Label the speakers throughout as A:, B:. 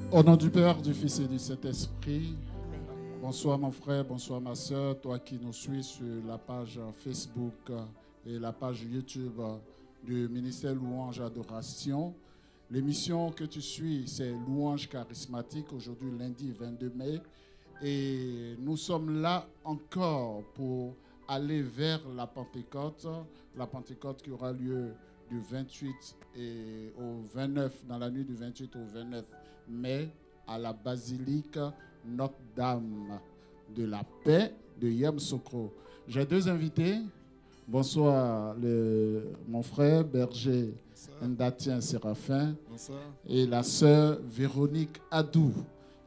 A: Au nom du Père, du Fils et du Saint-Esprit, bonsoir mon frère, bonsoir ma soeur, toi qui nous suis sur la page Facebook et la page YouTube du ministère Louange Adoration. L'émission que tu suis, c'est Louange Charismatique, aujourd'hui lundi 22 mai. Et nous sommes là encore pour aller vers la Pentecôte qui aura lieu du 28 et au 29, dans la nuit du 28 au 29 mai, à la basilique Notre-Dame de la Paix de Yamoussoukro. J'ai deux invités. Bonsoir, mon frère berger Ndatien Séraphin. Bonsoir. Et la sœur Véronique Adou,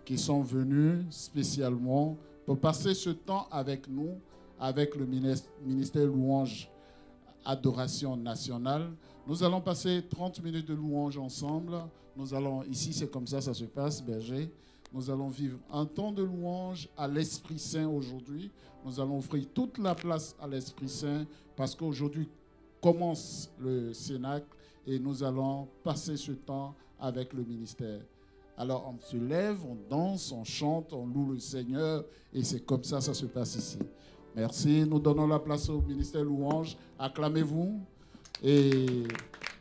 A: qui sont venus spécialement pour passer ce temps avec nous, avec le ministère Louange Adoration Nationale. Nous allons passer 30 minutes de louange ensemble. Nous allons, ici c'est comme ça se passe, berger. Nous allons vivre un temps de louange à l'Esprit Saint aujourd'hui. Nous allons offrir toute la place à l'Esprit Saint parce qu'aujourd'hui commence le Cénacle et nous allons passer ce temps avec le ministère. Alors on se lève, on danse, on chante, on loue le Seigneur et c'est comme ça se passe ici. Merci, nous donnons la place au ministère Louange. Acclamez-vous et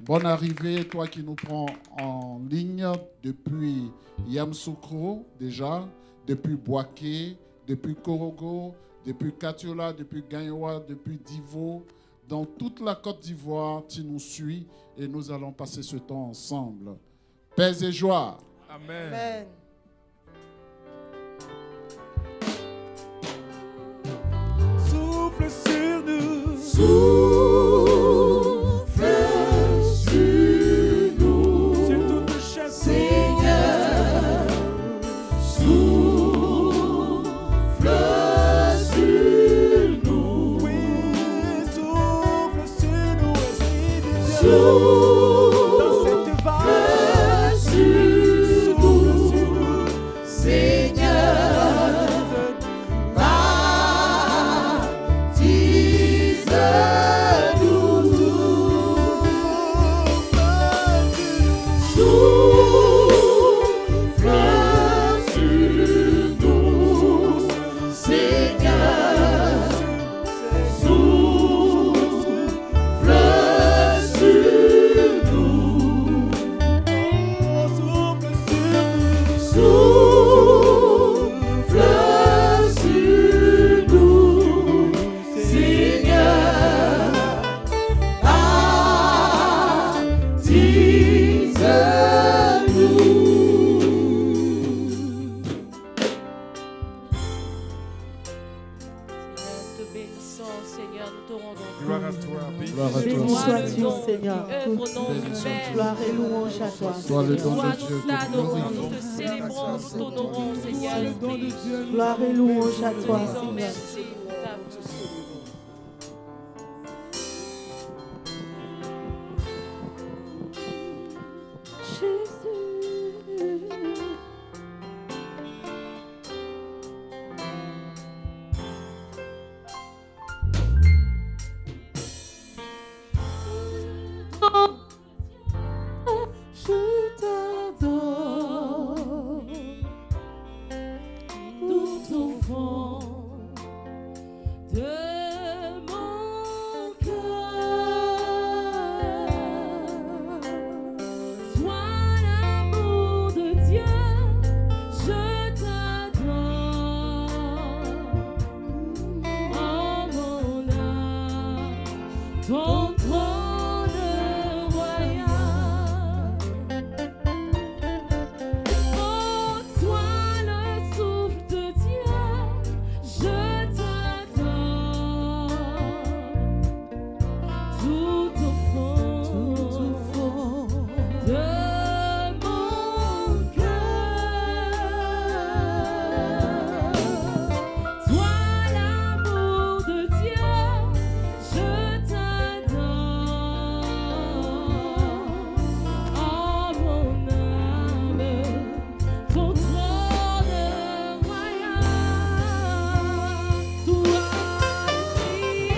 A: bonne arrivée, toi qui nous prends en ligne depuis Yamoussoukro déjà, depuis Boaké, depuis Korogo, depuis Katiola, depuis Gagnoa, depuis Divo. Dans toute la Côte d'Ivoire, tu nous suis et nous allons passer ce temps ensemble. Paix et joie.
B: Amen.
C: Amen.
B: Souffle sur nous.
C: Souffle sur nous,
B: Sur toute chasse.
C: Seigneur. Souffle sur nous.
B: Oui, souffle sur nous, Esprit de Dieu.
C: Souffle
B: Dans cette vague.
C: sur
B: Souffle sur
C: nous,
B: nous.
C: Seigneur. Baptise-nous tous. Souffle sur nous, Seigneur. Souffle sur nous.
B: Souffle sur nous.
C: Souffle sur nous, Seigneur.
D: Nous te bénissons, Seigneur, nous te rendons
B: Gloire à toi.
A: Gloire à toi,
E: Béni
D: Sois
E: sois-tu,
D: le nom,
E: Seigneur.
D: œuvre non
A: Béni
D: humaine.
A: sois-tu.
E: Gloire et louange à toi.
A: Sois le don
D: Toi,
A: de Dieu.
D: nous
A: que
D: t'adorons,
A: nous
D: nous te célébrons, nous t'honorons, Seigneur.
E: Gloire et louange à
D: Nous te
E: toi,
D: disons
E: Seigneur.
D: merci pour ta bouche.
E: Je t'adore tout au fond de mon cœur. Sois l'amour de Dieu, je t'adore en mon âme, ton trône royal. Oh, toi le souffle de Dieu, je t'adore tout au fond de mon cœur. Toi l'amour de Dieu, je t'adore en mon âme, ton trône royal. Toi l'esprit,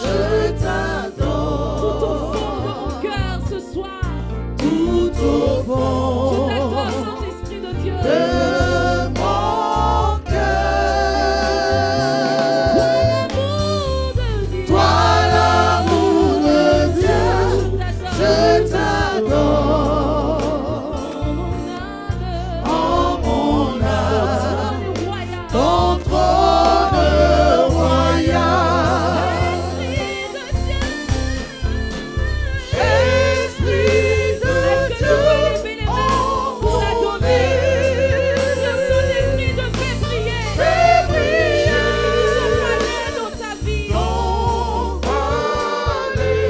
E: je t'adore tout au fond de mon cœur ce soir.
C: Tout au
E: Je
C: fond
E: t'adore, Saint-Esprit de Dieu.
C: de mon cœur.
E: Toi l'amour de Dieu,
C: Toi l'amour de Dieu, je t'adore en mon âme, ton trône royal. Esprit de Dieu, fais briller ton palais.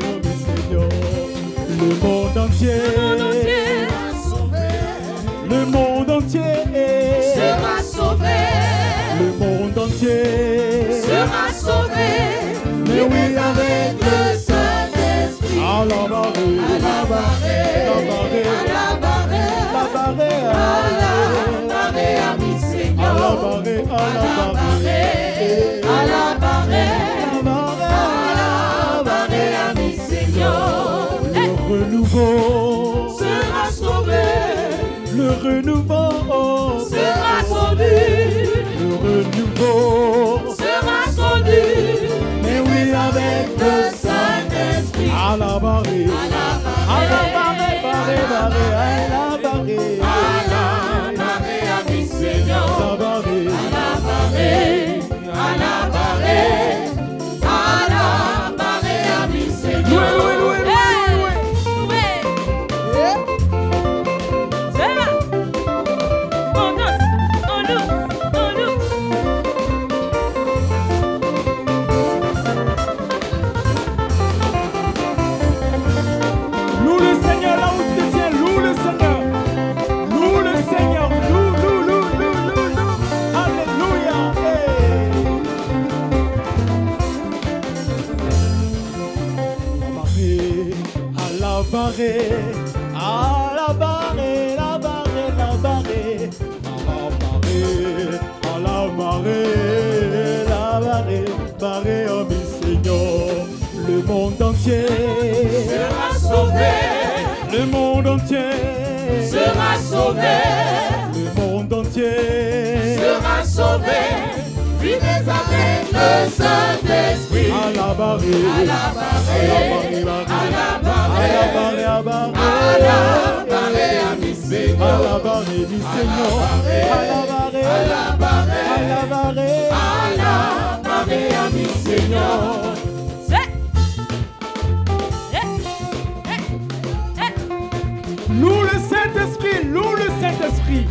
B: oh mi Seigneur. Le monde entier
C: sera sauvé.
B: Le monde entier
C: Sera sauvé. Mais oui, avec le Saint-Esprit.
B: à la barrée,
C: À la barrée,
B: la barrée,
C: à la barrée,
B: la barrée,
C: à la barrée, ami
B: à
C: Seigneur.
B: la barrée, à
C: À
B: la
C: la
B: barrée,
C: barrée, à la barrée,
B: la barrée,
C: à la barrée, ami Seigneur.
B: le renouveau,
C: Sera sauvé,
B: le renouveau,
C: sera sauvé,
B: le renouveau,
C: sera sauvé.
B: mais oui avec
C: Le Saint-Esprit.
B: à la barrée,
C: À la
B: à la
C: barrée,
B: barrée, barrée, barrée, à la barrée,
C: à la barrée, ami Seigneur.
B: la barrée,
C: À la barrée, à la barrée, à la barrée, ami Seigneur.
B: loue le Seigneur là où tu te tiens, loue le Seigneur, loue le Seigneur, loue, alléluia, hey. À la barrée, à la barrée, la barrée, la barrée, à la barrée, la barrée, barrée, oh mi Seigneur, le monde entier
C: Sera sauvé,
B: le monde entier
C: sera sauvé,
B: le monde entier
C: sera sauvé. Vivez avec le Saint-Esprit.
B: à la barrée,
C: À la barrée, à la barrée,
B: à la barrée,
C: à la barrée, ami
B: à
C: Seigneur.
B: la barrée, mi Seigneur, à la barrée,
C: À la barrée,
B: à la barrée,
C: à la barrée, ami Seigneur.
B: loue le Saint-Esprit, loue le Saint-Esprit,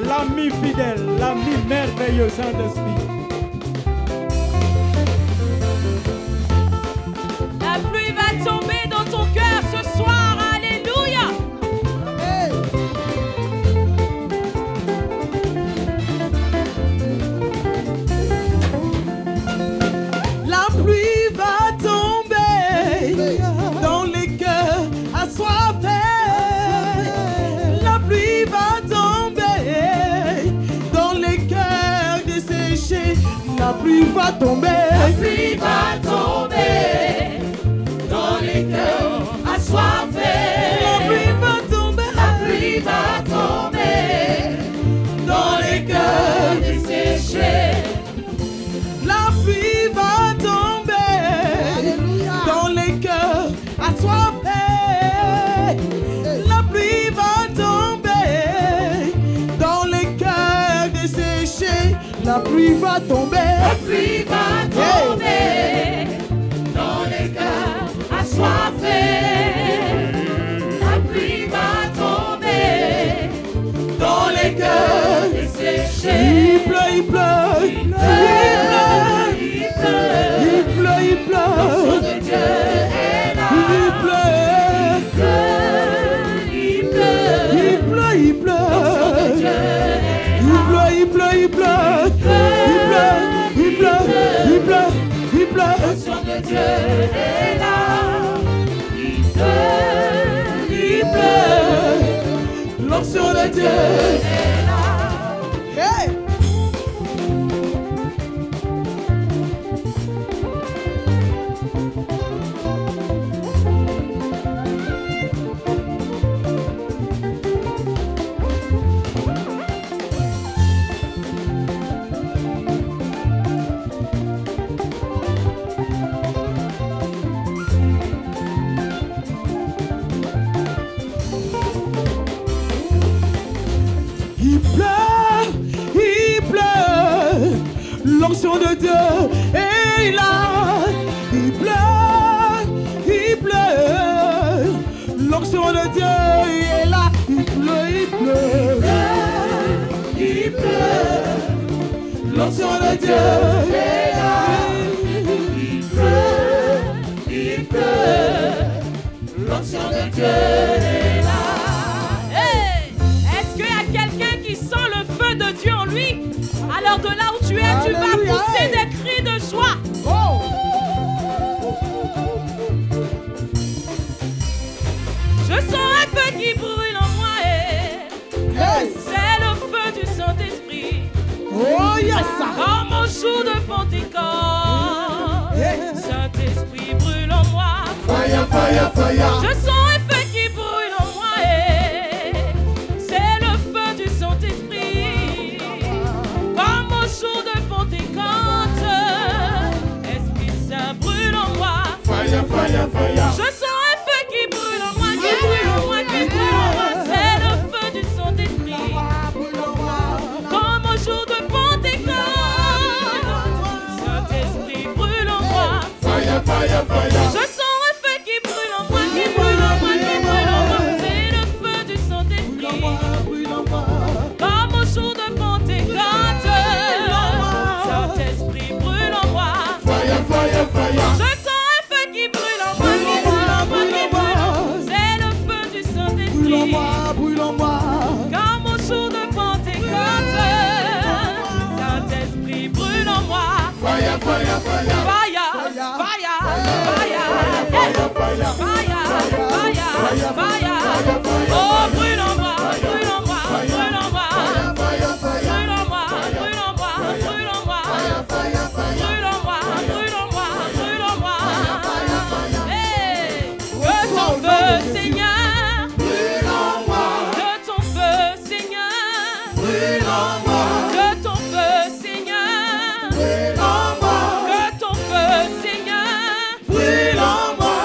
B: l'ami fidèle, l'ami merveilleux Saint-Esprit.
E: La pluie va tomber dans ton cœur ce soir. Alléluia.
C: La pluie va tomber dans les cœurs assoiffés. La pluie va tomber dans les cœurs desséchés. La pluie va tomber. La pluie va tomber dans les cœurs assoiffés. La pluie va tomber. La pluie va tomber dans les cœurs desséchés. La pluie va tomber dans les cœurs assoiffés. La pluie va tomber dans les cœurs desséchés. La pluie va tomber. La pluie va tomber dans les cœurs assoiffés. La pluie va tomber dans les cœurs desséchés. Il pleut, il pleut, il pleut, il pleut, il pleut, il pleut. L'onction de Dieu est là. Il pleut, il pleut, il pleut, il pleut. L'onction de Dieu est là. Il pleut, il pleut, il pleut, il pleut, il pleut, il pleut. L'onction de Dieu est là. Il pleut, il pleut.
B: l'onction de Dieu est là. Il pleut, il pleut. L'onction de Dieu est là. Il pleut, il pleut. Il pleut. L'onction de Dieu est là. Il pleut, il pleut. L'onction de Dieu est là.
E: Hey! Est-ce qu'il y a quelqu'un qui sent le feu de Dieu en lui? Alors de là où tu es, tu vas pousser des cris de joie. Je sens un feu qui brûle en moi et c'est le feu du Saint-Esprit.
B: Oh yes!
E: Comme au jour de Pentecôte, Saint-Esprit brûle en moi.
B: Fire, fire, fire.
E: Je sens un feu qui brûle en moi et c'est le feu du Saint-Esprit. Comme au jour de Pentecôte, Esprit Saint brûle en moi.
B: Fire, fire, fire.
E: Je sens un feu qui brûle en moi, qui brûle en moi, qui brûle en moi. C'est le feu du Saint-Esprit. Comme au jour de Pentecôte, Saint-Esprit brûle en moi.
B: Fire, fire, fire.
E: Je sens un feu qui brûle en moi, qui brûle en moi, qui brûle en moi. C'est le feu du Saint-Esprit. Comme au jour de Pentecôte, Saint-Esprit brûle en moi.
B: Fire, fire, fire.
E: Je sens un feu qui brûle en moi, qui brûle en moi, qui brûle en moi. C'est le feu du Saint-Esprit.
B: Brûle en moi.
E: Comme au jour de Pentecôte, Saint-Esprit brûle en moi.
B: Fire, fire, fire.
E: Fire, fire, fire, fire, fire, fire. Oh, brûle en moi, brûle en moi, brûle en moi. Brûle en moi, brûle en moi, brûle en moi. Brûle en moi, brûle en moi, brûle en moi. Hey, que ton feu, Seigneur,
B: Brûle en moi.
E: que ton feu, Seigneur,
B: Brûle en moi.
E: que ton feu, Seigneur,
B: Brûle en moi.
E: que ton feu, Seigneur.
B: Brûle en moi.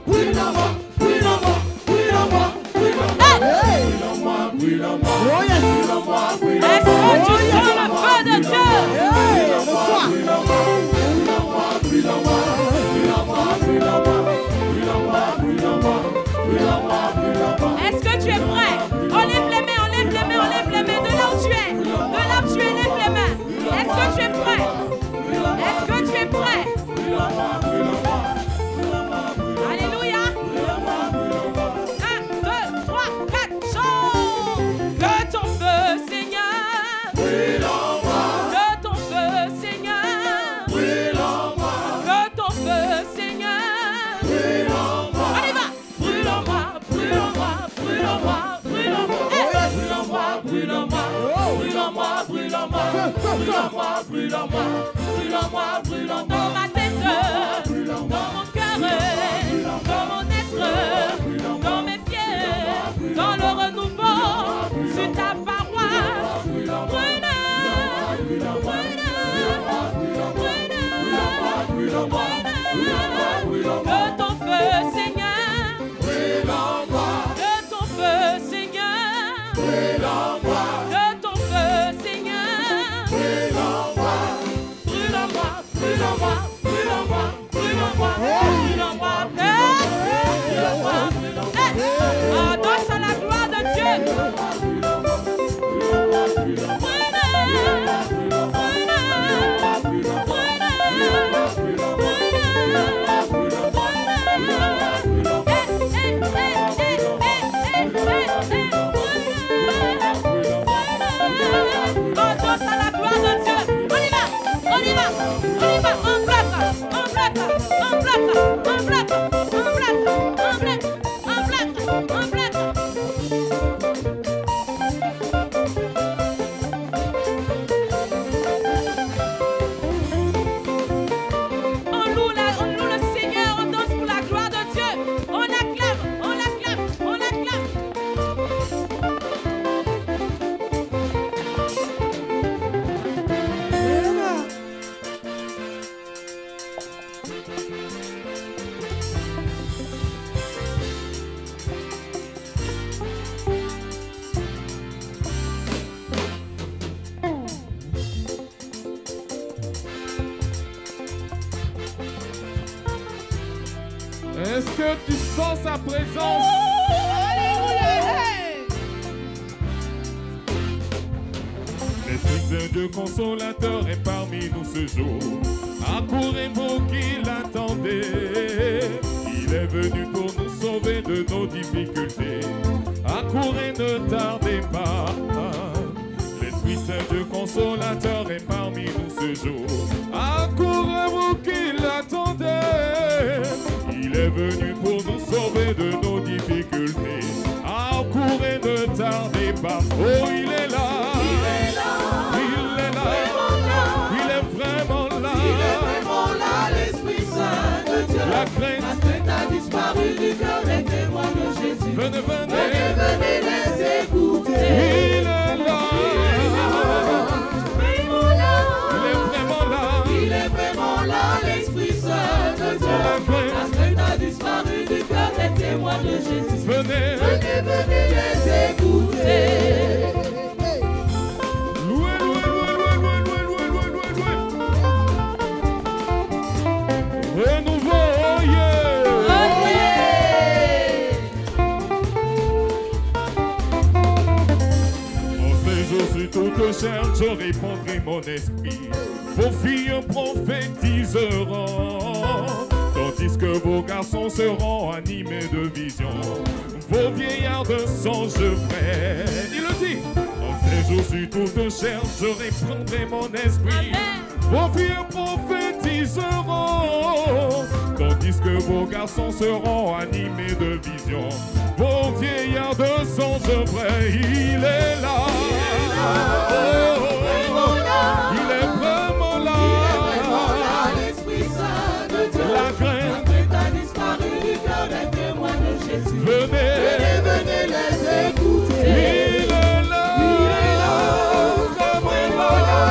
B: Brûle en moi. Brûle en moi. Brûle en moi. Brûle en moi. Brûle en moi. Brûle en moi. Oh yes. Brûle en moi. Brûle en
E: Est-ce
B: moi.
E: que tu sens le feu de Dieu?
B: Brûle en moi. Brûle en moi. Brûle en moi. Brûle en moi. Brûle en moi. Brûle en moi. Brûle en moi. Brûle en moi. Brûle en moi. Brûle en moi.
E: Est-ce que tu es prêt? Enlève les mains, enlève les mains, enlève les mains. De là où tu es, de là où tu es, lève les mains. Est-ce que tu es prêt? Est-ce que tu es prêt? Alléluia. 1, 2, 3, 4, chante. Que ton feu, Seigneur. Que ton feu, Seigneur. Que ton feu, Seigneur. On y va. Brûle en moi, brûle en moi, brûle en moi, brûle en moi. Brûle en moi, brûle en moi, brûle en moi, brûle en moi, brûle en moi, brûle en moi, brûle en moi, brûle en moi. Dans ma tête, dans mon cœur, dans mon être, dans mes pieds, dans le renouveau, sur ta paroisse. Brûle, brûle, brûle, que ton feu, Seigneur. Que ton feu, Seigneur. Que ton feu, Seigneur. Brûle en moi, brûle en moi, brûle en moi,
B: que tu sens sa présence. L'Esprit Saint Dieu consolateur est parmi nous ce jour. Accourez-vous qui l'attendez. Il est venu pour nous sauver de nos difficultés. Accourez, ne tardez pas. L'Esprit Saint Dieu consolateur est parmi nous ce jour. Accourez-vous qui l'attendez. Il est venu pour nous sauver de nos difficultés. Accourez, ne tardez pas. Oh, il est là. Il est là. Il est là. Il est vraiment là.
C: Il est vraiment là, l'Esprit Saint de Dieu.
B: La crainte
C: a disparu du cœur des témoins de Jésus.
B: Venez, venez.
C: Venez les écouter.
B: Il est là. Il est vraiment là.
C: Il est vraiment là, l'Esprit Saint de Dieu. La crainte a disparu du cœur des témoins de Jésus.
B: Venez.
C: Venez, venez les écouter.
B: Louez, louez, louez, louez, louez, louez, louez, louez, louez. Renouveau, oh yeah. En ces jours sur toute chair, je répandrai mon esprit. Vos filles prophétiseront, tandis que vos garçons seront animés de visions. Vos vieillards de songes frais. Il le dit. En ces jours sur toute chair, je répandrai mon esprit. Vos filles prophétiseront, tandis que vos garçons seront animés de visions. Vos vieillards de songes vrais, il est là. Oh, il est vraiment là.
C: L'Esprit Saint de Dieu.
B: La crainte
C: a disparu du cœur des témoins de Jésus.
B: venez.
C: Venez, venez les écouter.
B: Il est là. Vraiment là.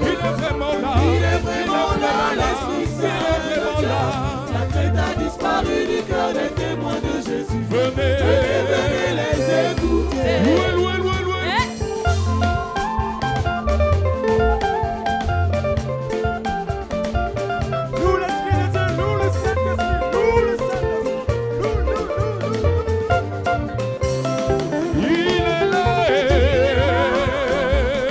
B: Il est vraiment là.
C: Il est vraiment là, l'Esprit Saint
B: Il est vraiment là.
C: La crainte a disparu du cœur des témoins de Jésus.
B: Venez.
C: Venez, venez les écouter.
B: Louez, louez, louez, louez.
F: Loue l'Esprit de Dieu, loue le Saint-Esprit, loue le Saint-Esprit, loue.
B: Il est là.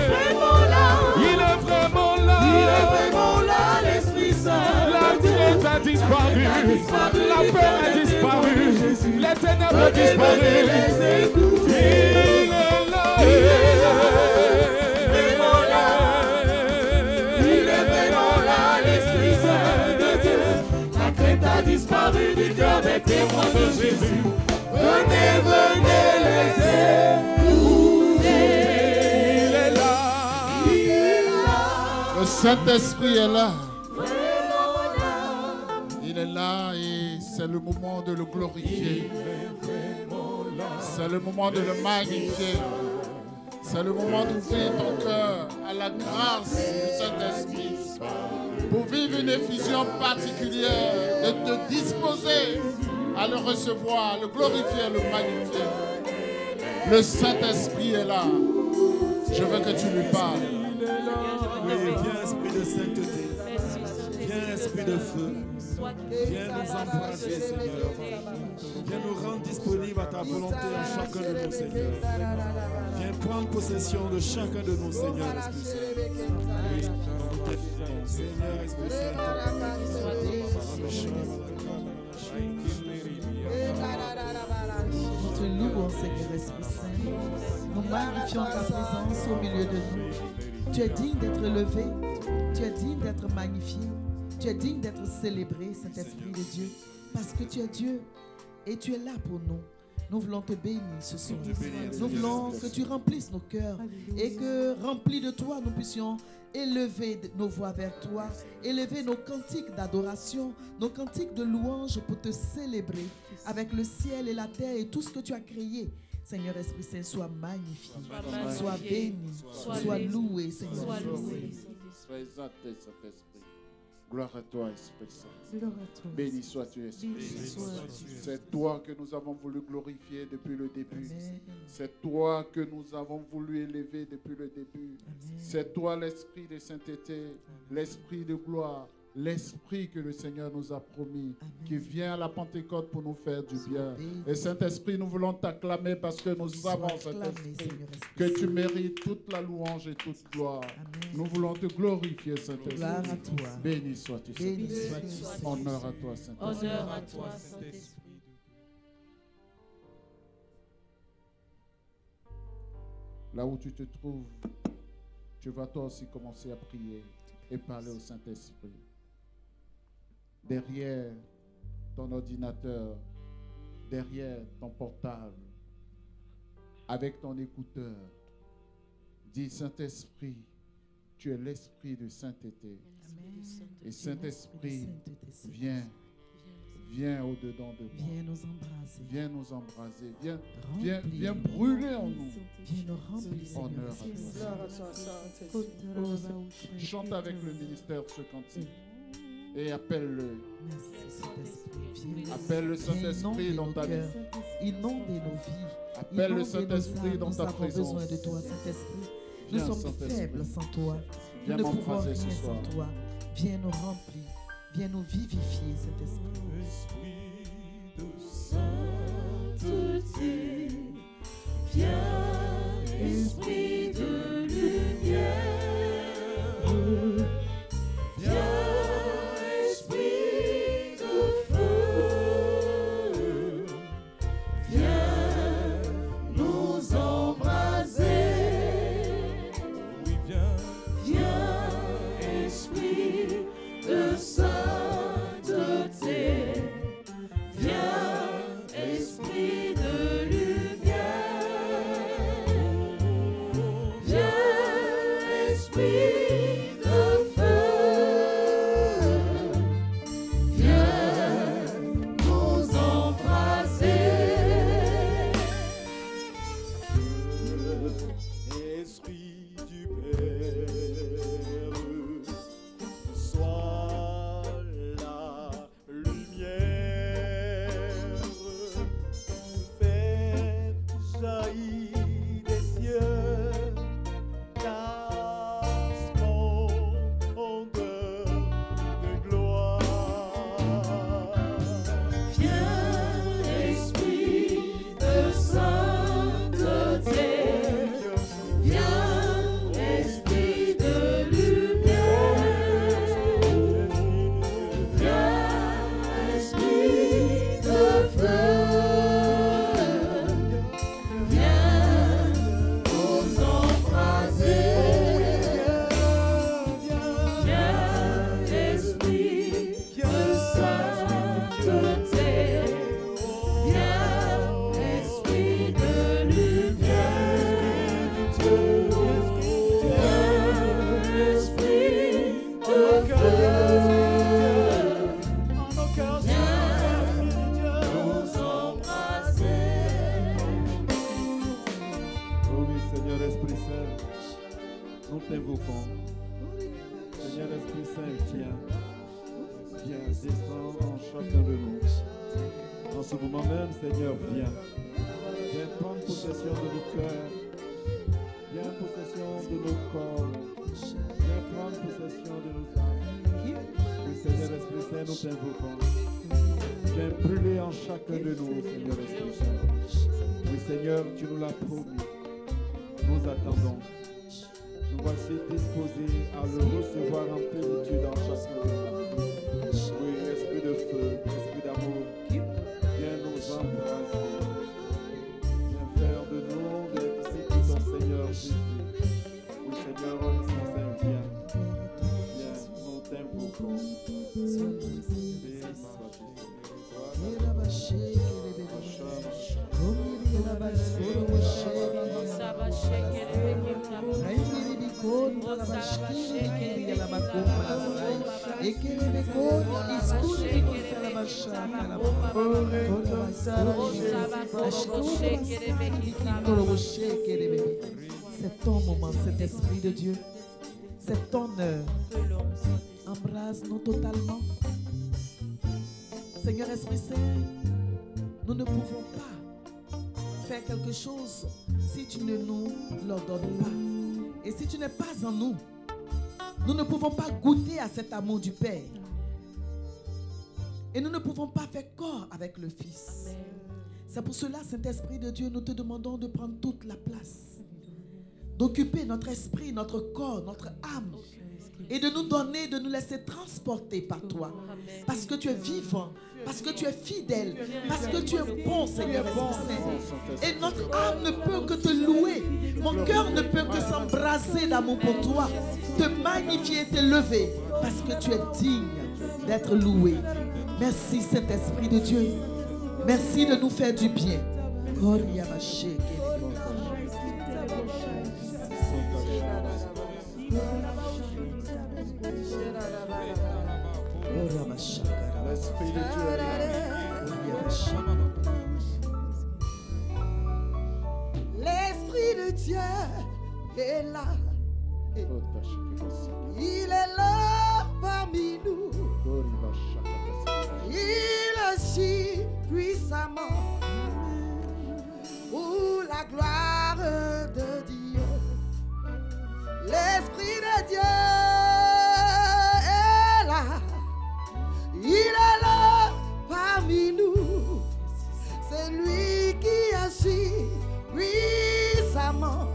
C: Vraiment là.
B: Il est vraiment là.
C: Il est vraiment là, l'Esprit Saint
B: La
C: de Dieu.
B: crainte a disparu. La peur a disparu. Les ténèbres ont disparu.
C: Venez les écouter.
B: Il est là.
C: Vraiment là. Il est vraiment là, l'Esprit Saint de Dieu. La crainte a disparu du cœur des témoins de Jésus. Venez, venez les écouter.
B: Il est là.
C: Il est là.
A: Le Saint-Esprit est là.
C: Vraiment là.
A: Il est là et c'est le moment de le glorifier. C'est le moment de le magnifier. C'est le moment d'ouvrir ton cœur à la grâce du Saint-Esprit pour vivre une effusion particulière et te disposer à le recevoir, à le glorifier, à le magnifier. Le Saint-Esprit est là. Je veux que tu lui parles.
F: Oui, viens esprit de sainteté,
D: Merci, Saint-Esprit.
F: viens esprit de feu,
D: Sois
F: viens nous encourager, Seigneur. Viens nous rendre disponibles à ta volonté en chacun de nos seigneurs. Viens prendre possession de chacun de nos seigneurs, Esprit Saint. Oui, nous te disons, Seigneur, Esprit Saint.
G: Nous te louons, Seigneur Esprit Saint. Nous magnifions ta présence au milieu de nous. Tu es digne d'être élevé, tu es digne d'être magnifié, tu es digne d'être célébré, Saint-Esprit de Dieu, parce que tu es Dieu et tu es là pour nous. Nous voulons te bénir ce soir. Nous voulons que tu remplisses nos cœurs et que, remplis de toi, nous puissions élever nos voix vers toi, élever nos cantiques d'adoration, nos cantiques de louange pour te célébrer avec le ciel et la terre et tout ce que tu as créé. Seigneur Esprit Saint, sois magnifié, sois béni, sois loué, Seigneur.
D: Sois loué.
A: Sois exalté, Saint-Esprit. Gloire à toi, Esprit Saint.
G: Gloire à toi.
A: Béni sois-tu, Esprit
G: Béni
A: Saint.
G: sois-tu.
A: C'est toi que nous avons voulu glorifier depuis le début.
G: Amen.
A: C'est toi que nous avons voulu élever depuis le début.
G: Amen.
A: C'est toi l'Esprit de sainteté, l'Esprit de gloire, l'Esprit que le Seigneur nous a promis, qui vient à la Pentecôte pour nous faire du bien. Et Saint-Esprit, nous voulons t'acclamer parce que nous savons, Saint-Esprit, que tu mérites toute la louange et toute gloire. Nous voulons te glorifier, Saint-Esprit.
G: Gloire à toi.
A: Béni sois-tu, Saint-Esprit. Honneur à toi, Saint-Esprit.
D: Honneur à toi, Saint-Esprit.
A: Là où tu te trouves, tu vas toi aussi commencer à prier et parler au Saint-Esprit. Derrière ton ordinateur, derrière ton portable, avec ton écouteur, dis Saint-Esprit, tu es l'Esprit de sainteté. Et Saint-Esprit, viens au-dedans de moi.
G: Viens nous embraser.
A: Viens nous embraser. Viens brûler en nous.
G: Viens nous remplir.
A: Honneur à toi. Chante avec le ministère ce cantique. Et appelle-le. Appelle le Saint-Esprit dans ta vie.
G: Inonde nos vies.
A: Appelle le Saint-Esprit dans ta présence.
G: Nous avons besoin de toi, Saint-Esprit. Nous
A: Viens,
G: sommes
A: Saint-Esprit.
G: faibles sans toi.
A: Viens
G: Nous ne pouvons
A: m'embraser
G: rien
A: ce soir.
G: sans toi. Viens nous remplir. Viens nous vivifier, Saint-Esprit.
C: Esprit de sainteté, viens, Esprit de lumière, viens, Esprit de feu, viens nous embraser, oui, viens, Esprit de sainteté.
G: C'est ton moment, cet esprit de Dieu. C'est ton heure. Embrasse-nous totalement. Seigneur Esprit Saint, nous ne pouvons pas faire quelque chose si tu ne nous l'ordonnes pas. Et si tu n'es pas en nous, nous ne pouvons pas goûter à cet amour du Père. Et nous ne pouvons pas faire corps avec le Fils. C'est pour cela, Saint-Esprit de Dieu, nous te demandons de prendre toute la place, d'occuper notre esprit, notre corps, notre âme, et de nous donner, de nous laisser transporter par toi. Parce que tu es vivant, parce que tu es fidèle, parce que tu es bon, Seigneur Esprit Saint. Et notre âme ne peut que te louer. Mon cœur ne peut que s'embraser d'amour pour toi, te magnifier et t'élever, parce que tu es digne d'être loué. Merci, Saint-Esprit de Dieu. Merci de nous faire du bien.
A: L'Esprit de Dieu est là.
C: L'Esprit de Dieu est là. Il est là parmi nous. Il agit puissamment pour la gloire de Dieu. L'Esprit de Dieu est là. Il est là parmi nous. C'est lui qui agit puissamment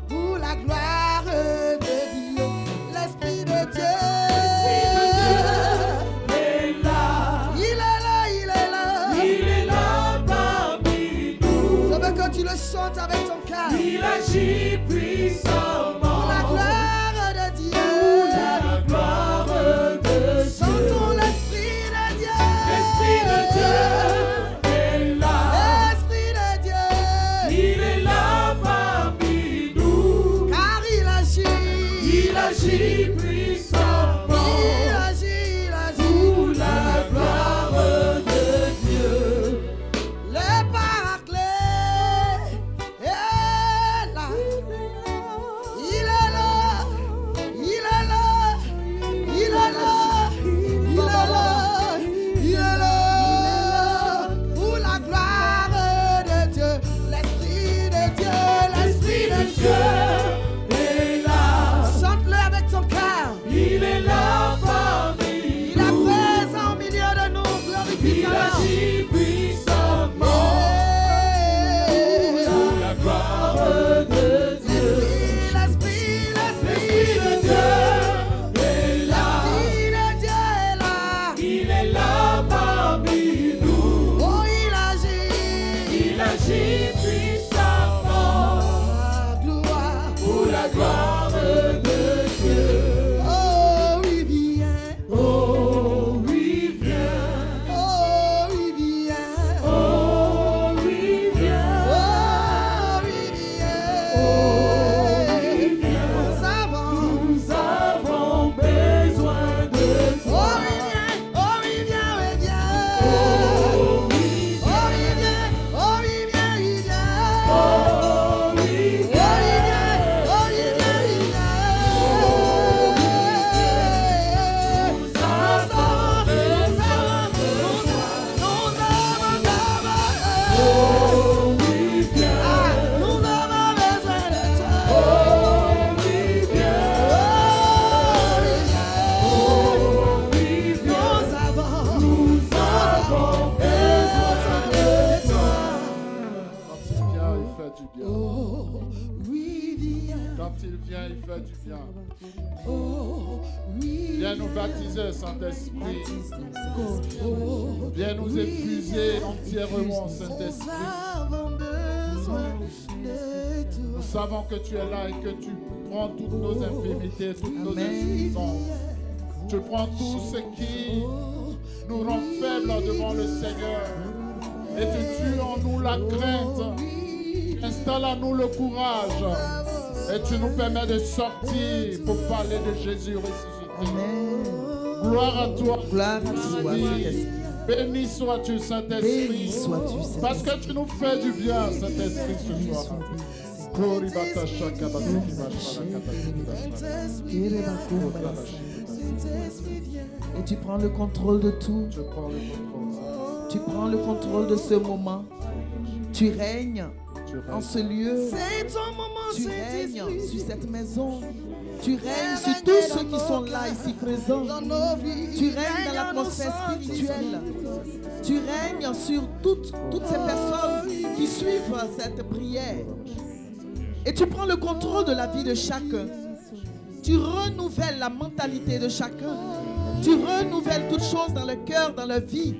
C: pour la gloire de Dieu. L'Esprit de Dieu est là. Il est là, il est là. Il est là parmi nous. Je veux que tu le chantes avec ton cœur. Il agit puissamment pour la gloire de Dieu. Pour la gloire de Dieu. Chantons l'Esprit de Dieu. L'Esprit de Dieu est là. L'Esprit de Dieu, il est là parmi nous. Car il agit puissamment. Il agit pour la gloire de Dieu. Le Paraclet est là. Il est là. Il est là. Il est là. Il est là. Il est là. Pour la gloire de Dieu. L'Esprit de Dieu. L'Esprit de Dieu est là. Chante-le avec ton cœur. Il est là parmi nous. Il est présent au milieu de nous. Glorifie son nom. Il agit puissamment pour la gloire de Dieu. L'Esprit de Dieu est là. L'Esprit de Dieu est là. Il est là parmi nous. Oh, il agit puissamment. Gloire pour la gloire de Dieu. Oh, il vient. Oh, il vient. Oh, il vient. Oh, il vient. Oh, il vient. Oh, il vient. Nous avons besoin de toi. Oh, il vient. Oh, il vient. Il vient. Oh, il vient. Oh, il vient. Il vient. Oh, il vient. Oh, il vient.
A: Quand il vient, il fait du bien. Viens nous baptiser, Saint-Esprit. Viens nous épuiser entièrement, Saint-Esprit. Nous savons que tu es là et que tu prends toutes nos infirmités, toutes nos insuffisances. Tu prends tout ce qui nous rend faibles devant le Seigneur. Et tu tues en nous la crainte. Installe en nous le courage. Et tu nous permets de sortir pour parler de Jésus ressuscité. Gloire à toi.
G: Gloire à toi, Saint-Esprit.
A: Béni sois-tu, Saint-Esprit.
G: Béni sois-tu, Saint-Esprit.
A: Parce que tu nous fais du bien, Saint-Esprit, ce soir.
G: Et tu prends le contrôle de tout.
A: Tu prends le contrôle, Saint-Esprit.
G: Tu prends le contrôle de ce moment. Tu règnes en ce lieu. Tu règnes sur cette maison. Tu règnes sur tous ceux qui sont là ici présents. Tu règnes dans l'atmosphère spirituelle. Tu règnes sur toutes ces personnes qui suivent cette prière. Et tu prends le contrôle de la vie de chacun. Tu renouvelles la mentalité de chacun. Tu renouvelles toutes choses dans le cœur, dans la vie.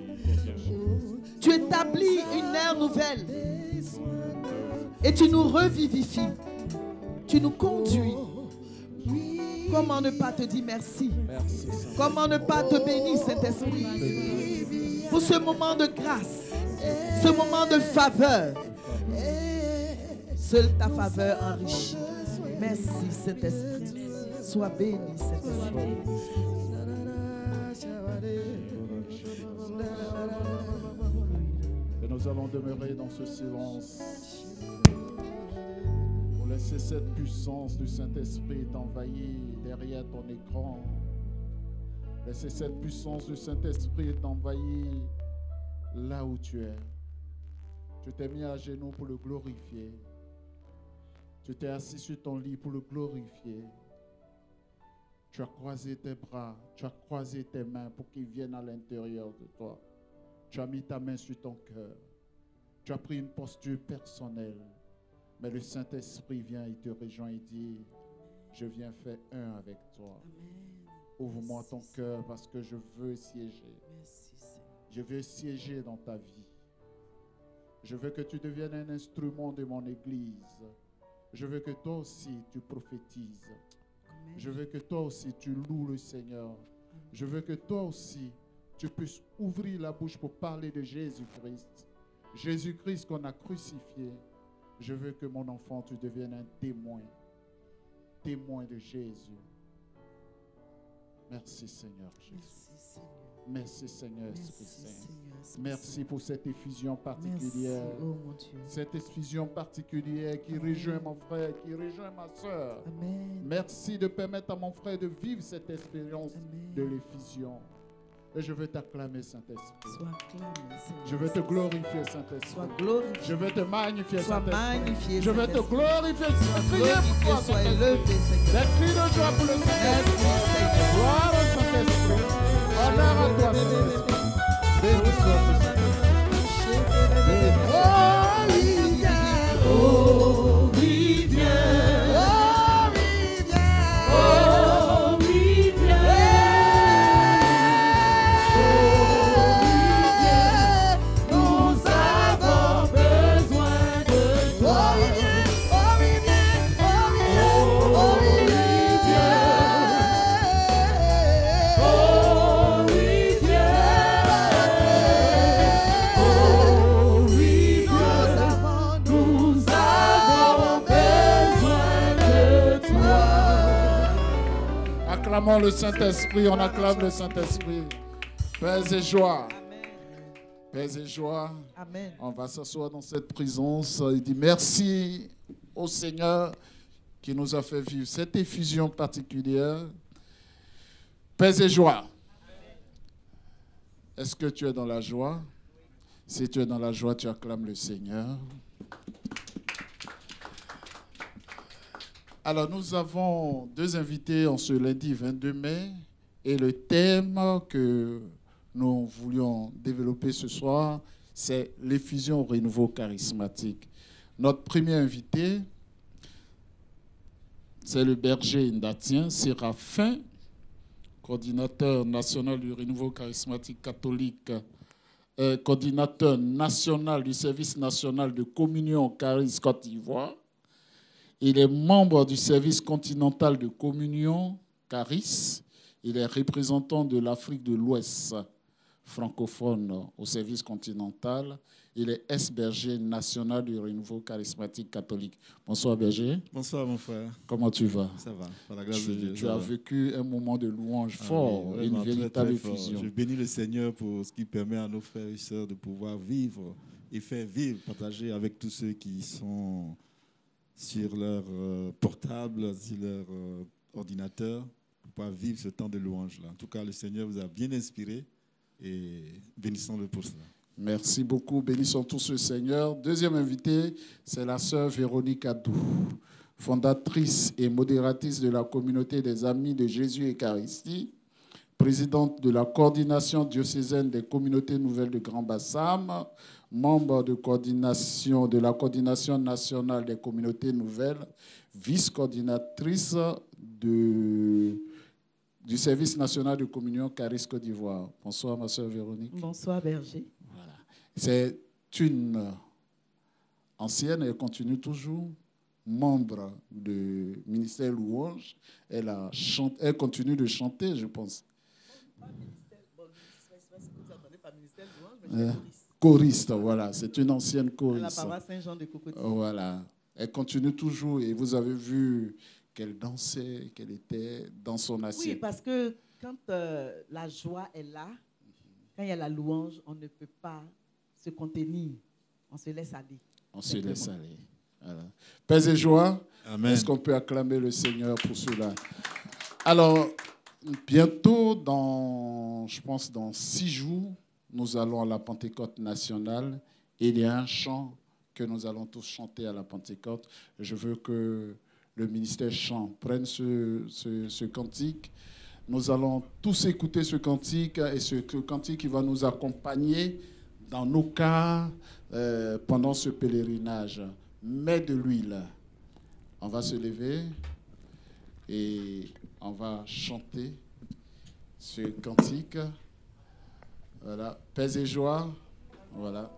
G: Tu établis une ère nouvelle. Et tu nous revivifies. Tu nous conduis. Comment ne pas te dire merci? Comment ne pas te bénir, Saint-Esprit, pour ce moment de grâce, ce moment de faveur. Seule ta faveur enrichit. Merci, Saint-Esprit. Sois béni, Saint-Esprit.
A: Et nous allons demeurer dans ce silence pour laisser cette puissance du Saint-Esprit t'envahir derrière ton écran. Laisser cette puissance du Saint-Esprit t'envahir là où tu es. Tu t'es mis à genoux pour le glorifier. Tu t'es assis sur ton lit pour le glorifier. Tu as croisé tes bras, tu as croisé tes mains pour qu'ils viennent à l'intérieur de toi. Tu as mis ta main sur ton cœur. Tu as pris une posture personnelle. Mais le Saint-Esprit vient, il te rejoint et dit, je viens faire un avec toi. Ouvre-moi ton cœur parce que je veux siéger. Je veux siéger dans ta vie. Je veux que tu deviennes un instrument de mon Église. Je veux que toi aussi tu prophétises. Je veux que toi aussi tu loues le Seigneur. Je veux que toi aussi tu puisses ouvrir la bouche pour parler de Jésus-Christ. Jésus-Christ qu'on a crucifié. Je veux que mon enfant, tu deviennes un témoin. Témoin de Jésus. Merci Seigneur Jésus. Merci Seigneur Esprit Saint. Merci pour cette effusion particulière.
G: Merci, oh mon Dieu.
A: Cette effusion particulière qui rejoint mon frère, qui rejoint ma soeur.
G: Amen.
A: Merci de permettre à mon frère de vivre cette expérience de l'effusion. Et je veux t'acclamer, Saint-Esprit.
G: Sois acclamé, Seigneur.
A: Je veux te glorifier, Saint-Esprit.
G: Sois glorifié.
A: Je veux te magnifier,
G: Sois
A: Saint-Esprit.
G: magnifié,
A: Je veux te
G: Saint-Esprit.
A: glorifier.
G: Sois
A: Priez pour
G: glorifié,
A: toi,
G: sois
A: Saint-Esprit.
G: élevé, Seigneur.
A: Des cris de joie pour le Saint-Esprit.
G: Merci, Seigneur.
A: Gloire au Saint-Esprit. Honneur à toi, Saint-Esprit. Béni sois-tu, Saint-Esprit. Oh, il vient.
C: Oh, il vient.
A: Oh, il vient.
C: Oh, il vient. Nous avons besoin de toi.
A: Oh, il vient. Oh, il vient. Oh, il vient.
C: Oh, il vient. Oh, il vient. Oh, il vient. Nous avons besoin de toi.
A: Acclamons le Saint-Esprit, on acclame le Saint-Esprit. Paix et joie. Paix et joie.
G: Amen.
A: On va s'asseoir dans cette présence. Il dit merci au Seigneur qui nous a fait vivre cette effusion particulière. Paix et joie. Est-ce que tu es dans la joie? Si tu es dans la joie, tu acclames le Seigneur. Alors, nous avons deux invités en ce lundi 22 mai et le thème que nous voulions développer ce soir, c'est l'effusion au renouveau charismatique. Notre premier invité, c'est le berger ndatien Séraphin, coordinateur national du renouveau charismatique catholique, coordinateur national du service national de communion Charis Côte d'Ivoire. Il est membre du service continental de communion Charis. Il est représentant de l'Afrique de l'Ouest francophone au service continental. Il est ex-berger national du renouveau charismatique catholique. Bonsoir berger.
F: Bonsoir mon frère.
A: Comment tu vas?
F: Ça va, par la grâce de Dieu.
A: Tu as vécu un moment de louange fort,
F: oui,
A: une
F: vraiment,
A: véritable
F: très, très fort.
A: effusion.
F: Je bénis le Seigneur pour ce qui permet à nos frères et sœurs de pouvoir vivre et faire vivre, partager avec tous ceux qui sont sur leur portable, sur leur ordinateur, pour pouvoir vivre ce temps de louange-là. En tout cas, le Seigneur vous a bien inspiré et bénissons-le pour cela.
A: Merci beaucoup. Bénissons tous le Seigneur. Deuxième invité, c'est la sœur Véronique Adou, fondatrice et modératrice de la communauté des Amis de Jésus Eucharistie, présidente de la coordination diocésaine des communautés nouvelles de Grand Bassam, membre de la coordination nationale des communautés nouvelles, vice-coordinatrice du service national de communion Caris Côte d'Ivoire. Bonsoir, ma sœur Véronique.
G: Bonsoir, berger.
A: Voilà. C'est une ancienne, elle continue toujours, membre du ministère Louange. Elle continue de chanter, je pense. Choriste, voilà. C'est une ancienne choriste.
G: À la paroisse Saint-Jean de Cocody.
A: Voilà. Elle continue toujours et vous avez vu qu'elle dansait, qu'elle était dans son assiette.
G: Oui, parce que quand la joie est là, quand il y a la louange, on ne peut pas se contenir. On se laisse aller.
A: On se laisse aller. Voilà. Paix et joie.
F: Amen.
A: Est-ce qu'on peut acclamer le Seigneur pour cela? Alors, bientôt, je pense dans 6 jours, nous allons à la Pentecôte nationale et il y a un chant que nous allons tous chanter à la Pentecôte. Je veux que le ministère chant prenne ce cantique. Nous allons tous écouter ce cantique et ce cantique qui va nous accompagner dans nos cas pendant ce pèlerinage. Mets de l'huile. On va se lever et on va chanter ce cantique. Voilà, paix et joie. Voilà.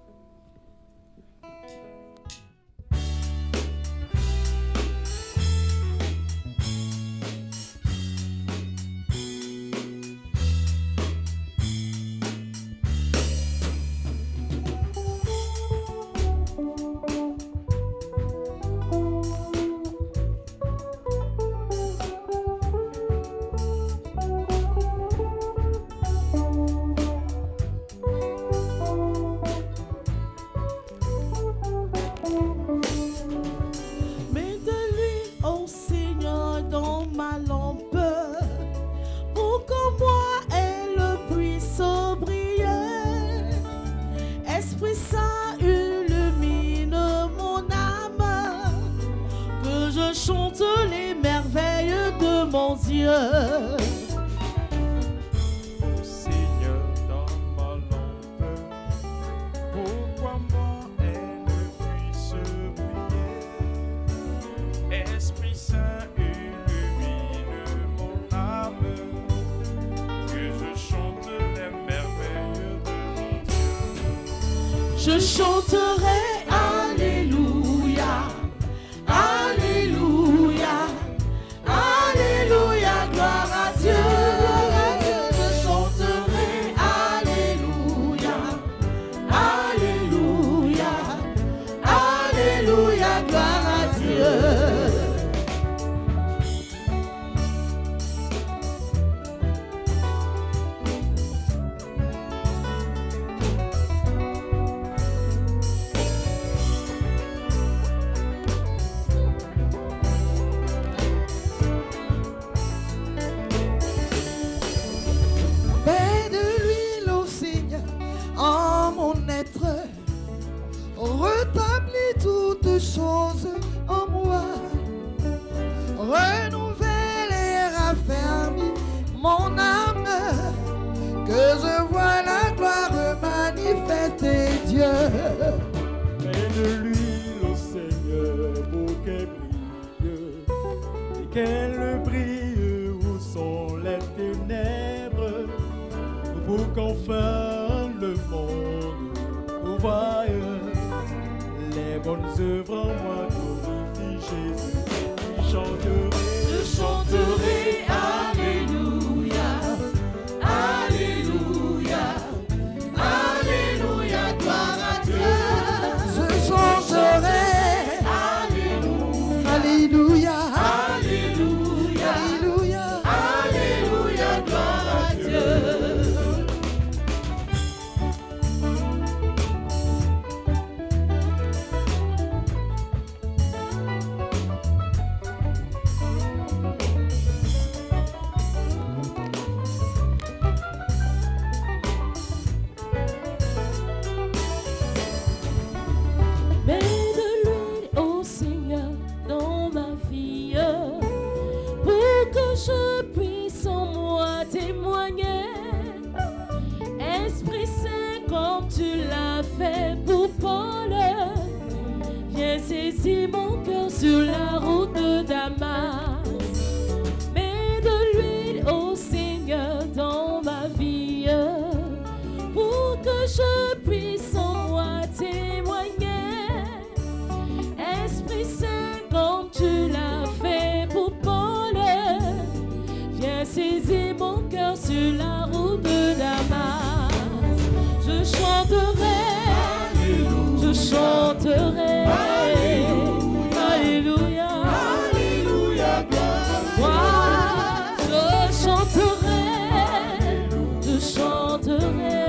C: Je chanterai Alléluia, Alléluia, Alléluia, gloire à Dieu. Je chanterai Alléluia, Alléluia, Alléluia, gloire à Dieu.
G: Chose en moi, renouvelle et raffermit mon âme, que je vois la gloire manifester Dieu.
F: Mets de l'huile au Seigneur pour qu'elle brille, et qu'elle brille où sont les ténèbres, pour qu'enfin le monde voie les bonnes œuvres en moi, glorifie Jésus. Je chanterai Alléluia, Alléluia, Alléluia, gloire à Dieu.
G: Je chanterai
C: Alléluia,
G: Alléluia,
C: Alléluia,
G: Alléluia,
C: Alléluia, gloire à Dieu.
D: saisir mon cœur sur la route de Damas. Mets de l'huile, ô Seigneur, dans ma vie, pour que je puisse en moi témoigner. Esprit Saint, comme tu l'as fait pour Paul, viens saisir mon cœur sur la route de Damas. Je chanterai, je chanterai, alléluia, alléluia, moi je chanterai, je chanterai,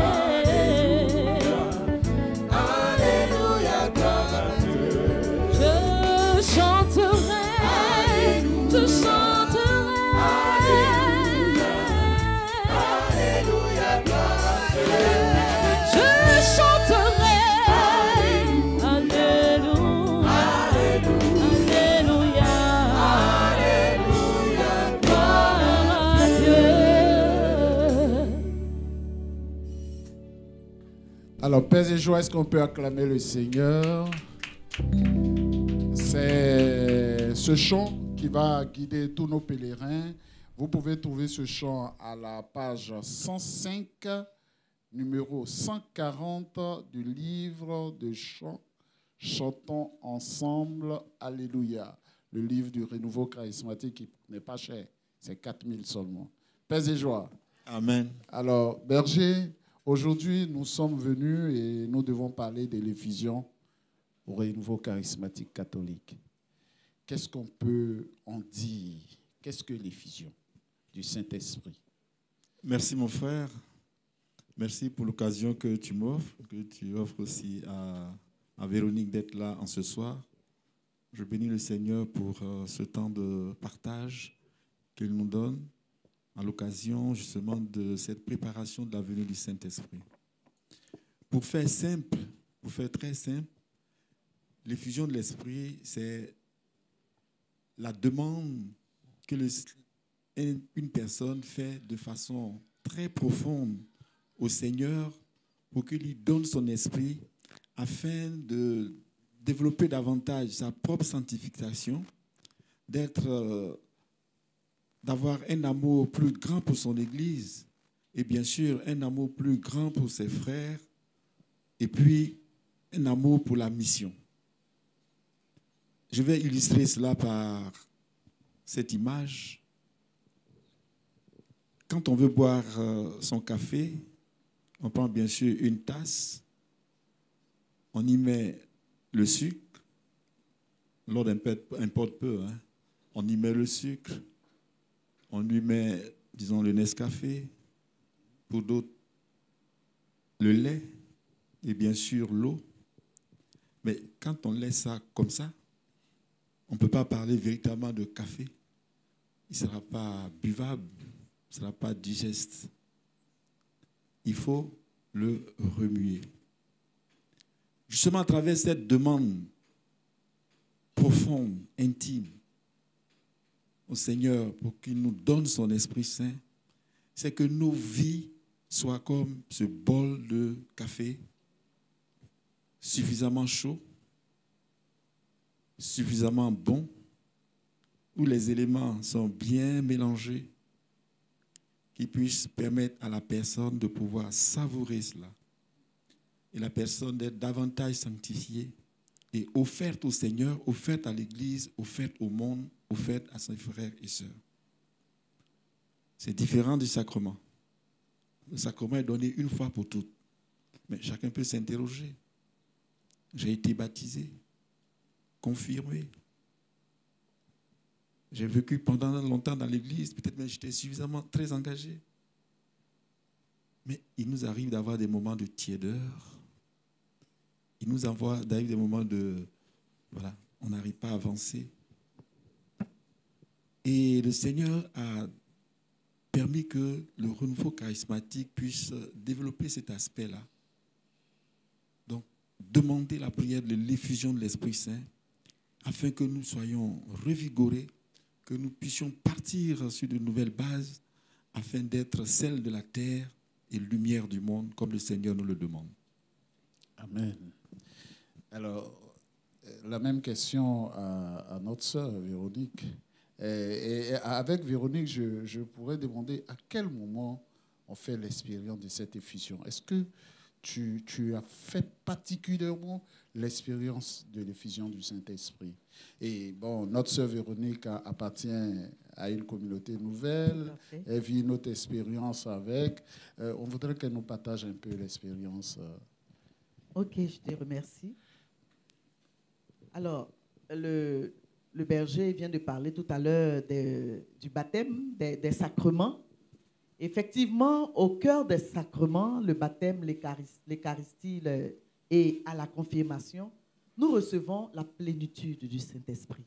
D: alléluia, je chanterai, je chanterai, alléluia, je chanterai, alléluia, alléluia, alléluia, gloire à Dieu.
A: Alors, paix et joie, est-ce qu'on peut acclamer le Seigneur? C'est ce chant qui va guider tous nos pèlerins. Vous pouvez trouver ce chant à la page 105, numéro 140 du livre de chants. Chantons ensemble, Alléluia. Le livre du renouveau charismatique qui n'est pas cher, c'est 4000 seulement. Paix et joie.
F: Amen.
A: Alors, berger, aujourd'hui, nous sommes venus et nous devons parler de l'effusion au renouveau charismatique catholique. Qu'est-ce qu'on peut en dire? Qu'est-ce que l'effusion du Saint-Esprit?
F: Merci mon frère. Merci pour l'occasion que tu m'offres, que tu offres aussi à Véronique d'être là en ce soir. Je bénis le Seigneur pour ce temps de partage qu'il nous donne à l'occasion justement de cette préparation de la venue du Saint-Esprit. Pour faire simple, pour faire très simple, l'effusion de l'Esprit, c'est la demande que une personne fait de façon très profonde au Seigneur pour qu'il lui donne son esprit afin de développer davantage sa propre sanctification, d'avoir un amour plus grand pour son Église et bien sûr un amour plus grand pour ses frères et puis un amour pour la mission. Je vais illustrer cela par cette image. Quand on veut boire son café, on prend bien sûr une tasse, on y met le sucre, l'ordre importe peu, hein. On y met le sucre, on lui met, disons, le Nescafé, pour d'autres, le lait et bien sûr l'eau. Mais quand on laisse ça comme ça, on ne peut pas parler véritablement de café. Il ne sera pas buvable, il ne sera pas digeste. Il faut le remuer. Justement, à travers cette demande profonde, intime, au Seigneur pour qu'il nous donne son Esprit Saint, c'est que nos vies soient comme ce bol de café, suffisamment chaud, suffisamment bon, où les éléments sont bien mélangés, qui puissent permettre à la personne de pouvoir savourer cela. Et la personne d'être davantage sanctifiée et offerte au Seigneur, offerte à l'Église, offerte au monde, offerte à ses frères et sœurs. C'est différent du sacrement. Le sacrement est donné une fois pour toutes. Mais chacun peut s'interroger. J'ai été baptisé, confirmé. J'ai vécu pendant longtemps dans l'Église, peut-être même j'étais suffisamment très engagé. Mais il nous arrive d'avoir des moments de tiédeur. Il nous arrive des moments de... Voilà, on n'arrive pas à avancer. Et le Seigneur a permis que le renouveau charismatique puisse développer cet aspect-là. Donc, demander la prière de l'effusion de l'Esprit Saint afin que nous soyons revigorés, que nous puissions partir sur de nouvelles bases afin d'être celle de la terre et lumière du monde comme le Seigneur nous le demande.
A: Amen. Alors, la même question à notre sœur Véronique. Et avec Véronique, je pourrais demander à quel moment on fait l'expérience de cette effusion. Est-ce que tu as fait particulièrement l'expérience de l'effusion du Saint-Esprit? Et bon, notre sœur Véronique appartient à une communauté nouvelle. Elle vit une autre expérience avec. On voudrait qu'elle nous partage un peu l'expérience.
G: Ok, je te remercie. Alors, le berger vient de parler tout à l'heure du baptême, des sacrements. Effectivement, au cœur des sacrements, le baptême, l'Eucharistie et à la confirmation, nous recevons la plénitude du Saint-Esprit.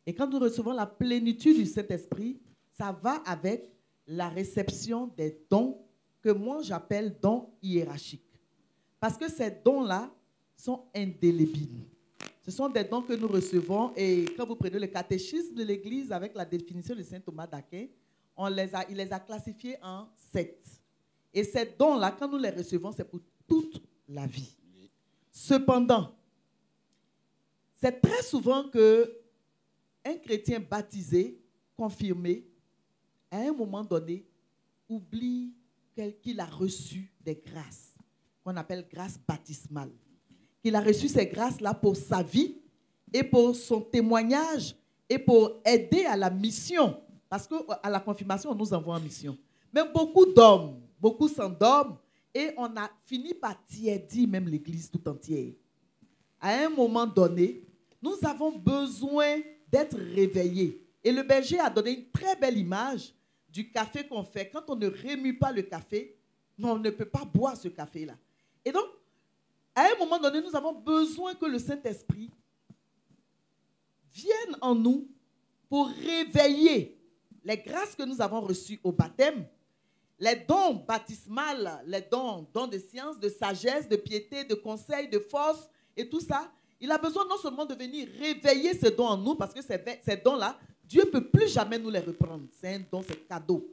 G: Et quand nous recevons la plénitude du Saint-Esprit, ça va avec la réception des dons que moi j'appelle dons hiérarchiques. Parce que ces dons-là sont indélébiles. Ce sont des dons que nous recevons et quand vous prenez le catéchisme de l'Église avec la définition de saint Thomas d'Aquin, il les a classifiés en 7. Et ces dons-là, quand nous les recevons, c'est pour toute la vie. Cependant, c'est très souvent qu'un chrétien baptisé, confirmé, à un moment donné, oublie qu'il a reçu des grâces, qu'on appelle grâces baptismales. Qu'il a reçu ces grâces-là pour sa vie et pour son témoignage et pour aider à la mission. Parce qu'à la confirmation, on nous envoie en mission. Mais beaucoup s'endorment et on a fini par tiédir même l'Église tout entière. À un moment donné, nous avons besoin d'être réveillés. Et le berger a donné une très belle image du café qu'on fait. Quand on ne remue pas le café, on ne peut pas boire ce café-là. Et donc, à un moment donné, nous avons besoin que le Saint-Esprit vienne en nous pour réveiller les grâces que nous avons reçues au baptême, les dons baptismales, les dons de science, de sagesse, de piété, de conseil, de force et tout ça. Il a besoin non seulement de venir réveiller ces dons en nous, parce que ces dons-là, Dieu ne peut plus jamais nous les reprendre. C'est un don, c'est cadeau.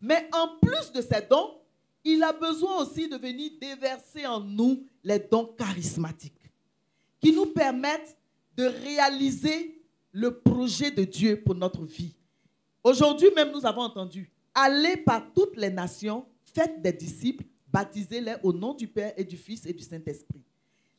G: Mais en plus de ces dons, il a besoin aussi de venir déverser en nous les dons charismatiques qui nous permettent de réaliser le projet de Dieu pour notre vie. Aujourd'hui même, nous avons entendu, allez par toutes les nations, faites des disciples, baptisez-les au nom du Père et du Fils et du Saint-Esprit.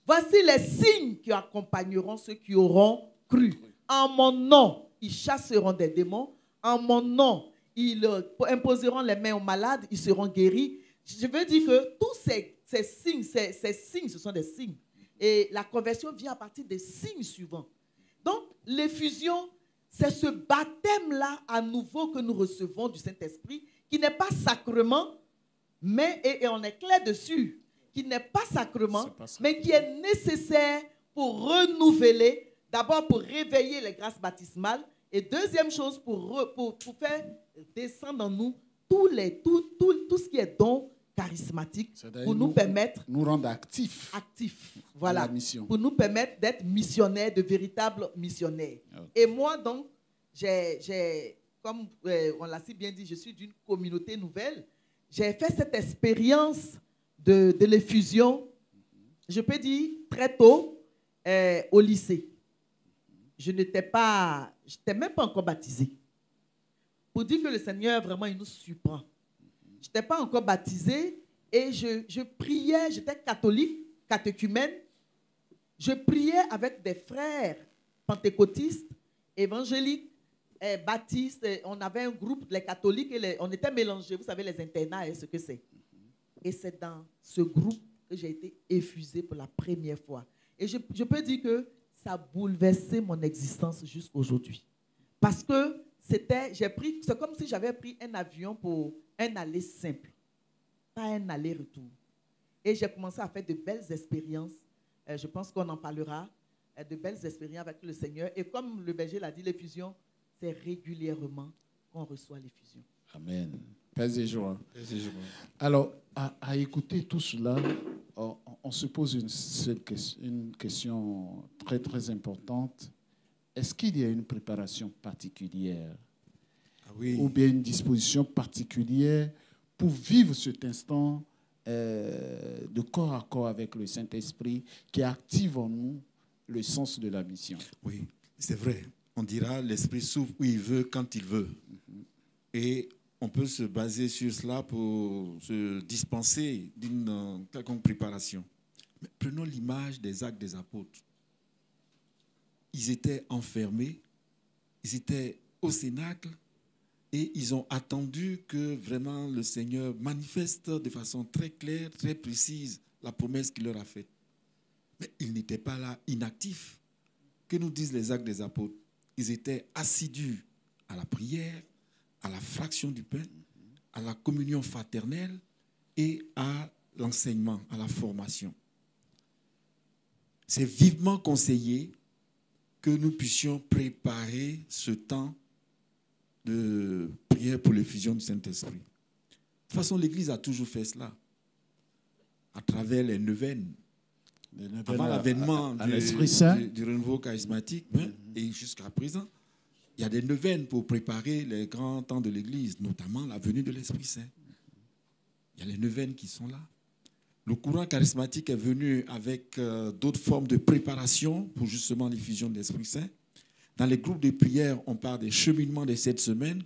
G: Voici les signes qui accompagneront ceux qui auront cru. En mon nom, ils chasseront des démons. En mon nom, ils imposeront les mains aux malades, ils seront guéris. Je veux dire que tous ces signes, ce sont des signes. Et la conversion vient à partir des signes suivants. Donc, l'effusion, c'est ce baptême-là à nouveau que nous recevons du Saint-Esprit, qui n'est pas sacrement, mais, et on est clair dessus, qui n'est pas sacrement, mais qui est nécessaire pour renouveler, d'abord pour réveiller les grâces baptismales, et deuxième chose, pour faire descendre en nous tout ce qui est don charismatique, pour nous permettre
A: nous rendre actifs,
G: voilà,
A: à la mission.
G: Pour nous permettre d'être missionnaires, de véritables missionnaires. Okay. Et moi, donc, comme on l'a si bien dit, je suis d'une communauté nouvelle. J'ai fait cette expérience de l'effusion, je peux dire, très tôt, au lycée. Je n'étais même pas encore baptisée. Pour dire que le Seigneur, vraiment, il nous surprend. Je n'étais pas encore baptisée et je priais, j'étais catholique, catéchumène. Je priais avec des frères pentecôtistes, évangéliques, baptistes. On avait un groupe, les catholiques, et on était mélangés. Vous savez, les internats, ce que c'est. Et c'est dans ce groupe que j'ai été effusée pour la première fois. Et je peux dire que ça a bouleversé mon existence jusqu'aujourd'hui. Parce que c'est comme si j'avais pris un avion pour un aller simple, pas un aller-retour. Et j'ai commencé à faire de belles expériences. Je pense qu'on en parlera, de belles expériences avec le Seigneur. Et comme le berger l'a dit, l'effusion, c'est régulièrement qu'on reçoit l'effusion.
A: Amen. Paix et joie. Alors, à écouter tout cela, on se pose une question très, très importante. Est-ce qu'il y a une préparation particulière ou bien une disposition particulière pour vivre cet instant de corps à corps avec le Saint-Esprit qui active en nous le sens de la mission.
F: Oui, c'est vrai. On dira l'Esprit s'ouvre où il veut, quand il veut. Et on peut se baser sur cela pour se dispenser d'une quelconque préparation. Mais prenons l'image des Actes des Apôtres. Ils étaient enfermés, ils étaient au Cénacle et ils ont attendu que vraiment le Seigneur manifeste de façon très claire, très précise la promesse qu'il leur a faite. Mais ils n'étaient pas là inactifs. Que nous disent les Actes des Apôtres? Ils étaient assidus à la prière, à la fraction du pain, à la communion fraternelle et à l'enseignement, à la formation. C'est vivement conseillé que nous puissions préparer ce temps de prière pour l'effusion du Saint-Esprit. De toute façon, l'Église a toujours fait cela, à travers les neuvaines. Avant l'avènement du renouveau charismatique, et jusqu'à présent, il y a des neuvaines pour préparer les grands temps de l'Église, notamment la venue de l'Esprit Saint. Il y a les neuvaines qui sont là. Le courant charismatique est venu avec d'autres formes de préparation pour justement l'effusion de l'Esprit Saint. Dans les groupes de prière, on parle des cheminements des 7 semaines.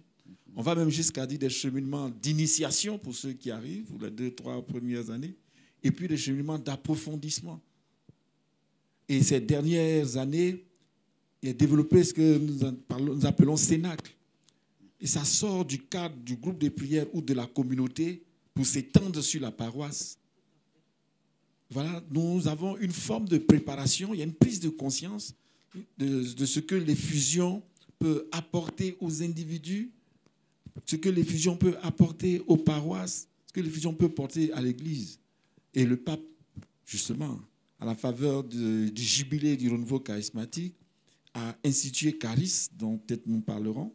F: On va même jusqu'à dire des cheminements d'initiation pour ceux qui arrivent, pour les 2-3 premières années, et puis des cheminements d'approfondissement. Et ces dernières années, il a développé ce que nous appelons Cénacle. Et ça sort du cadre du groupe de prière ou de la communauté pour s'étendre sur la paroisse. Voilà, nous avons une forme de préparation, il y a une prise de conscience de ce que l'effusion peut apporter aux individus, ce que l'effusion peut apporter aux paroisses, ce que l'effusion peut porter à l'Église. Et le pape, justement, à la faveur du jubilé du renouveau charismatique, a institué Charis, dont peut-être nous parlerons,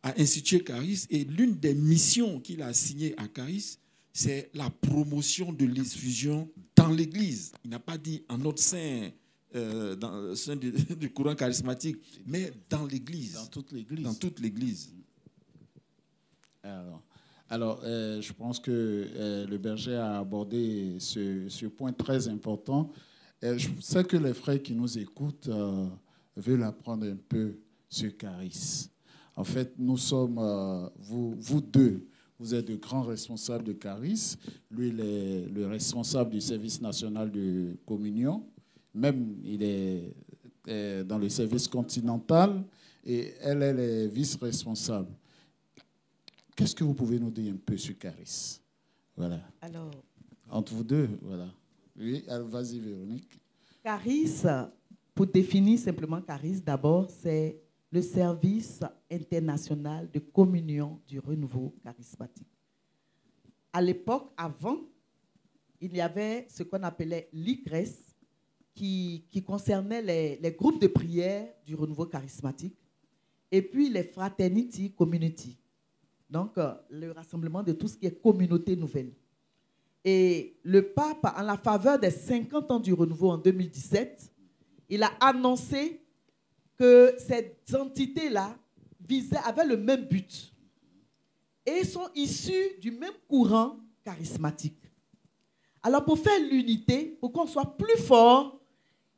F: a institué Charis, et l'une des missions qu'il a assignées à Charis, c'est la promotion de l'effusion dans l'Église. Il n'a pas dit en notre sein, dans le sein du courant charismatique, mais dans l'Église.
A: Dans toute l'Église.
F: Dans toute l'Église.
A: Alors, je pense que le berger a abordé ce point très important. Je sais que les frères qui nous écoutent veulent apprendre un peu ce Charis. En fait, nous sommes, vous deux, vous êtes de grands responsables de Charis. Lui, il est le responsable du service national de communion. Même, il est dans le service continental. Et elle est vice-responsable. Qu'est-ce que vous pouvez nous dire un peu sur Charis? Voilà.
G: Alors,
A: entre vous deux, voilà. Oui, vas-y, Véronique.
G: Charis, pour définir simplement Charis, d'abord, c'est le service international de communion du renouveau charismatique. À l'époque, avant, il y avait ce qu'on appelait l'ICRES, qui concernait les groupes de prière du renouveau charismatique, et puis les Fraternity Community, donc le rassemblement de tout ce qui est communauté nouvelle. Et le pape, en la faveur des 50 ans du renouveau en 2017, il a annoncé que ces entités-là avaient le même but et sont issues du même courant charismatique. Alors, pour faire l'unité, pour qu'on soit plus fort,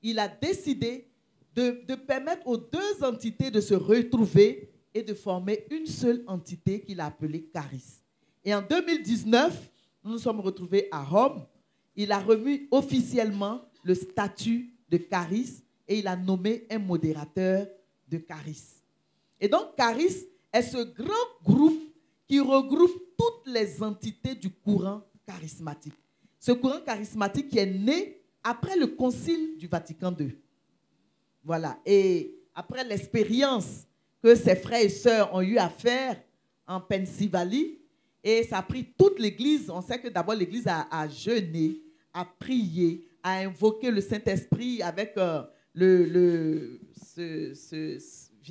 G: il a décidé de permettre aux deux entités de se retrouver et de former une seule entité qu'il a appelée Charis. Et en 2019, nous nous sommes retrouvés à Rome. Il a remis officiellement le statut de Charis et il a nommé un modérateur de Charis. Et donc, Charis est ce grand groupe qui regroupe toutes les entités du courant charismatique. Ce courant charismatique qui est né après le concile du Vatican II. Voilà. Et après l'expérience que ses frères et sœurs ont eu à faire en Pennsylvanie, et ça a pris toute l'Église. On sait que d'abord l'Église a jeûné, a prié, a invoqué le Saint-Esprit avec viens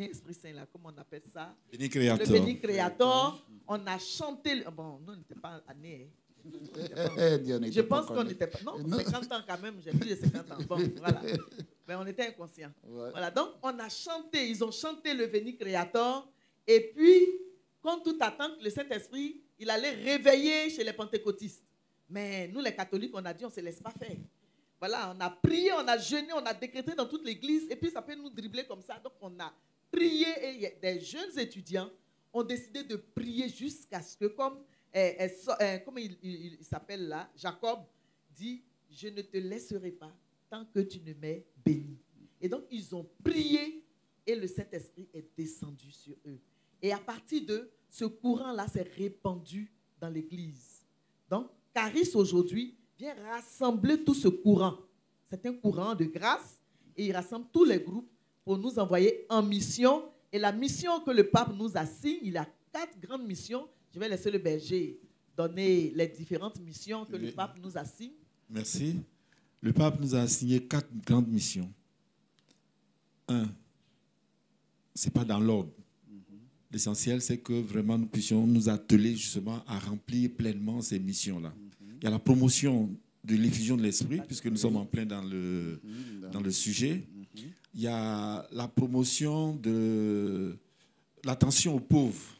G: Esprit Saint là, comment on appelle ça?
F: Béni Créateur.
G: Le Béni Créateur. On a chanté. Bon, nous, on n'était pas nés. Je pense qu'on n'était pas. Non, 50 ans quand même, j'ai plus de 50 ans. Bon, voilà. Mais on était inconscients. Ouais. Voilà, donc on a chanté, ils ont chanté le Béni Créateur. Et puis, contre toute attente, le Saint-Esprit, il allait réveiller chez les pentecôtistes. Mais nous, les catholiques, on a dit, on ne se laisse pas faire. voilà, on a prié, on a jeûné, on a décrété dans toute l'église, et puis ça peut nous dribbler comme ça. Donc on a prié, et des jeunes étudiants ont décidé de prier jusqu'à ce que, comme il s'appelle là, Jacob dit, je ne te laisserai pas tant que tu ne m'aies béni. Et donc ils ont prié et le Saint-Esprit est descendu sur eux. Et à partir de ce courant-là s'est répandu dans l'église. Donc Caris aujourd'hui vient rassembler tout ce courant. C'est un courant de grâce et il rassemble tous les groupes pour nous envoyer en mission. Et la mission que le pape nous assigne, il a 4 grandes missions. Je vais laisser le berger donner les différentes missions que le pape nous assigne.
F: Merci. Le pape nous a assigné 4 grandes missions. 1, ce n'est pas dans l'ordre. L'essentiel, c'est que vraiment nous puissions nous atteler justement à remplir pleinement ces missions-là. Il y a la promotion de l'effusion de l'esprit, puisque nous sommes en plein dans le sujet. Il y a la promotion de l'attention aux pauvres.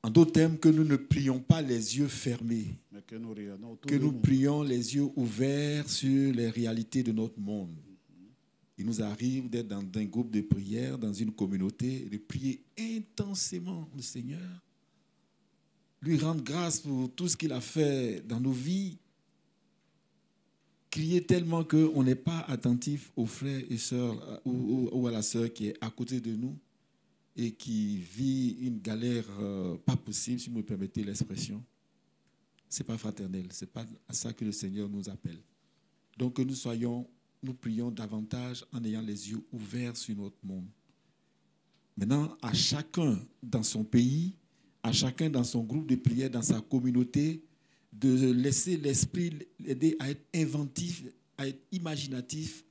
F: En d'autres termes, que nous ne prions pas les yeux fermés, que nous prions les yeux ouverts sur les réalités de notre monde. Il nous arrive d'être dans un groupe de prière, dans une communauté, de prier intensément le Seigneur, lui rendre grâce pour tout ce qu'il a fait dans nos vies, crier tellement qu'on n'est pas attentif aux frères et sœurs ou à la sœur qui est à côté de nous et qui vit une galère pas possible, si vous me permettez l'expression. Ce n'est pas fraternel, ce n'est pas à ça que le Seigneur nous appelle. Donc que nous prions davantage en ayant les yeux ouverts sur notre monde. Maintenant, à chacun dans son pays, à chacun dans son groupe de prière, dans sa communauté, de laisser l'esprit l'aider à être inventif, à être imaginatif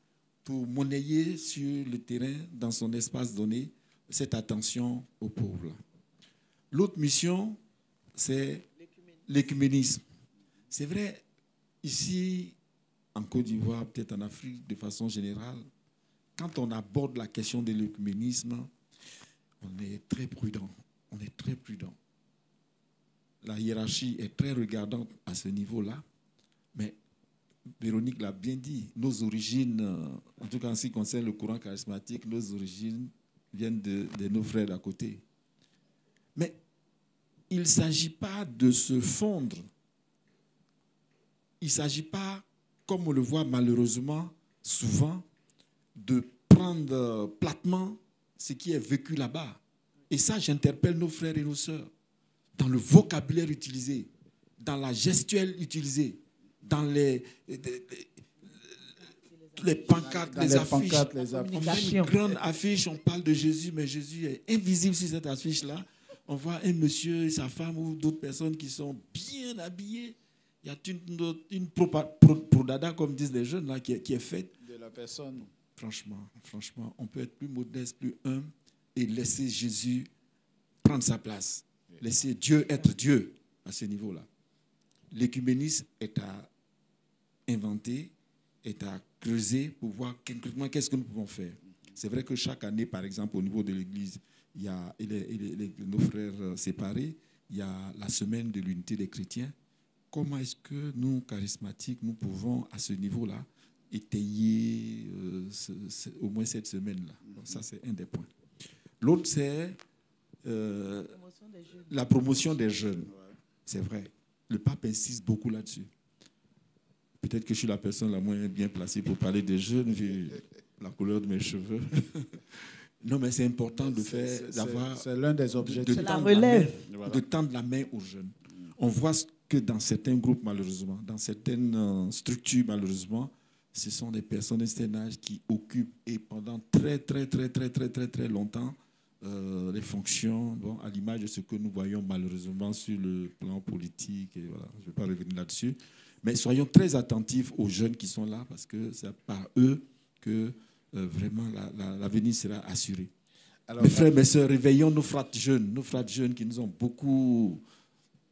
F: pour monnayer sur le terrain, dans son espace donné, cette attention aux pauvres. L'autre mission, c'est l'écuménisme. C'est vrai, ici, en Côte d'Ivoire, peut-être en Afrique, de façon générale, quand on aborde la question de l'écuménisme, on est très prudent. On est très prudent. La hiérarchie est très regardante à ce niveau-là, mais Véronique l'a bien dit, nos origines, en tout cas en ce qui concerne le courant charismatique, nos origines viennent de nos frères d'à côté. Mais il ne s'agit pas de se fondre. Il ne s'agit pas, comme on le voit malheureusement souvent, de prendre platement ce qui est vécu là-bas. Et ça, j'interpelle nos frères et nos sœurs dans le vocabulaire utilisé, dans la gestuelle utilisée, dans les pancartes, les affiches. On fait une grande affiche, on parle de Jésus, mais Jésus est invisible sur cette affiche-là. On voit un monsieur et sa femme ou d'autres personnes qui sont bien habillées. Il y a une prodada, comme disent les jeunes, là, qui est faite.
A: De la personne.
F: Franchement, on peut être plus modeste, plus humble et laisser Jésus prendre sa place. Laisser Dieu être Dieu à ce niveau-là. L'écuménisme est à inventer, est à creuser pour voir concrètement qu'est-ce que nous pouvons faire. C'est vrai que chaque année, par exemple, au niveau de l'Église, il y a nos frères séparés, il y a la semaine de l'unité des chrétiens. Comment est-ce que nous, charismatiques, nous pouvons, à ce niveau-là, étayer au moins cette semaine-là? Donc ça, c'est un des points. L'autre, c'est la promotion des jeunes. C'est vrai. Le pape insiste beaucoup là-dessus. Peut-être que je suis la personne la moins bien placée pour parler des jeunes, vu la couleur de mes cheveux. Non, mais c'est important de faire, d'avoir...
A: C'est l'un des objectifs.
G: C'est la relève.
F: De tendre la main aux jeunes. On voit que dans certains groupes, malheureusement, dans certaines structures, malheureusement, ce sont des personnes d'un certain âge qui occupent, et pendant très longtemps, les fonctions, à l'image de ce que nous voyons malheureusement sur le plan politique. Et voilà, je ne vais pas revenir là-dessus. Mais soyons très attentifs aux jeunes qui sont là, parce que c'est par eux que vraiment l'avenir sera assuré. Alors, mes frères, mes sœurs, réveillons nos frères jeunes qui nous ont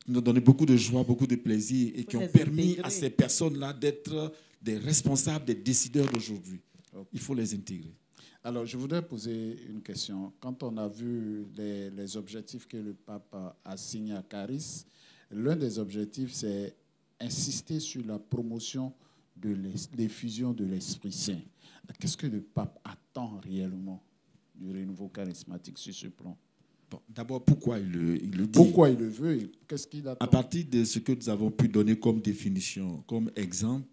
F: donné beaucoup de joie, beaucoup de plaisir et qui ont permis à ces personnes-là d'être des responsables, des décideurs d'aujourd'hui. Okay. Il faut les intégrer.
A: Alors, je voudrais poser une question. Quand on a vu les objectifs que le pape a assignés à Caris, l'un des objectifs, c'est insister sur la promotion de l'effusion de l'Esprit Saint. Qu'est-ce que le pape attend réellement du renouveau charismatique sur ce plan?
F: Bon, d'abord, pourquoi il le dit?
A: Pourquoi il le veut et qu'est-ce qu'il attend?
F: À partir de ce que nous avons pu donner comme définition, comme exemple,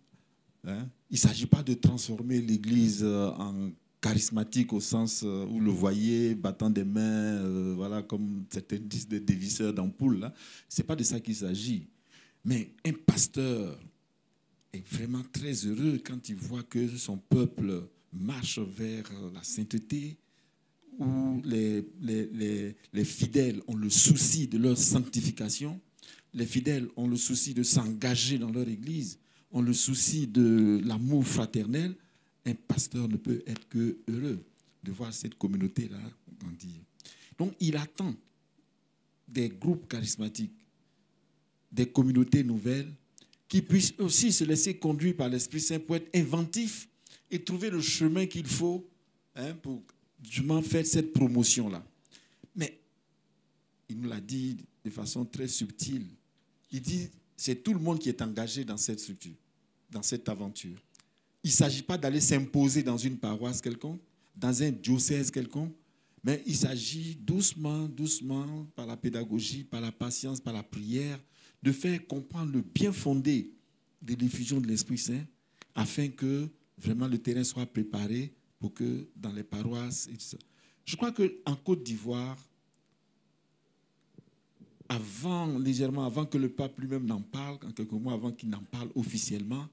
F: hein, il ne s'agit pas de transformer l'Église en charismatique au sens où le voyez battant des mains, voilà, comme certains disent des dévisseurs d'ampoule. Ce n'est pas de ça qu'il s'agit. Mais un pasteur est vraiment très heureux quand il voit que son peuple marche vers la sainteté, où les fidèles ont le souci de leur sanctification, les fidèles ont le souci de s'engager dans leur église, ont le souci de l'amour fraternel. Un pasteur ne peut être que heureux de voir cette communauté-là grandir. Donc, il attend des groupes charismatiques, des communautés nouvelles, qui puissent aussi se laisser conduire par l'Esprit Saint pour être inventifs et trouver le chemin qu'il faut, hein, pour justement faire cette promotion-là. Mais il nous l'a dit de façon très subtile. Il dit, c'est tout le monde qui est engagé dans cette structure, dans cette aventure. Il ne s'agit pas d'aller s'imposer dans une paroisse quelconque, dans un diocèse quelconque, mais il s'agit doucement, doucement, par la pédagogie, par la patience, par la prière, de faire comprendre le bien fondé de l'effusion de l'Esprit Saint, afin que vraiment le terrain soit préparé pour que dans les paroisses et tout ça. Je crois qu'en Côte d'Ivoire, légèrement avant que le pape lui-même n'en parle, en quelques mois avant qu'il n'en parle officiellement,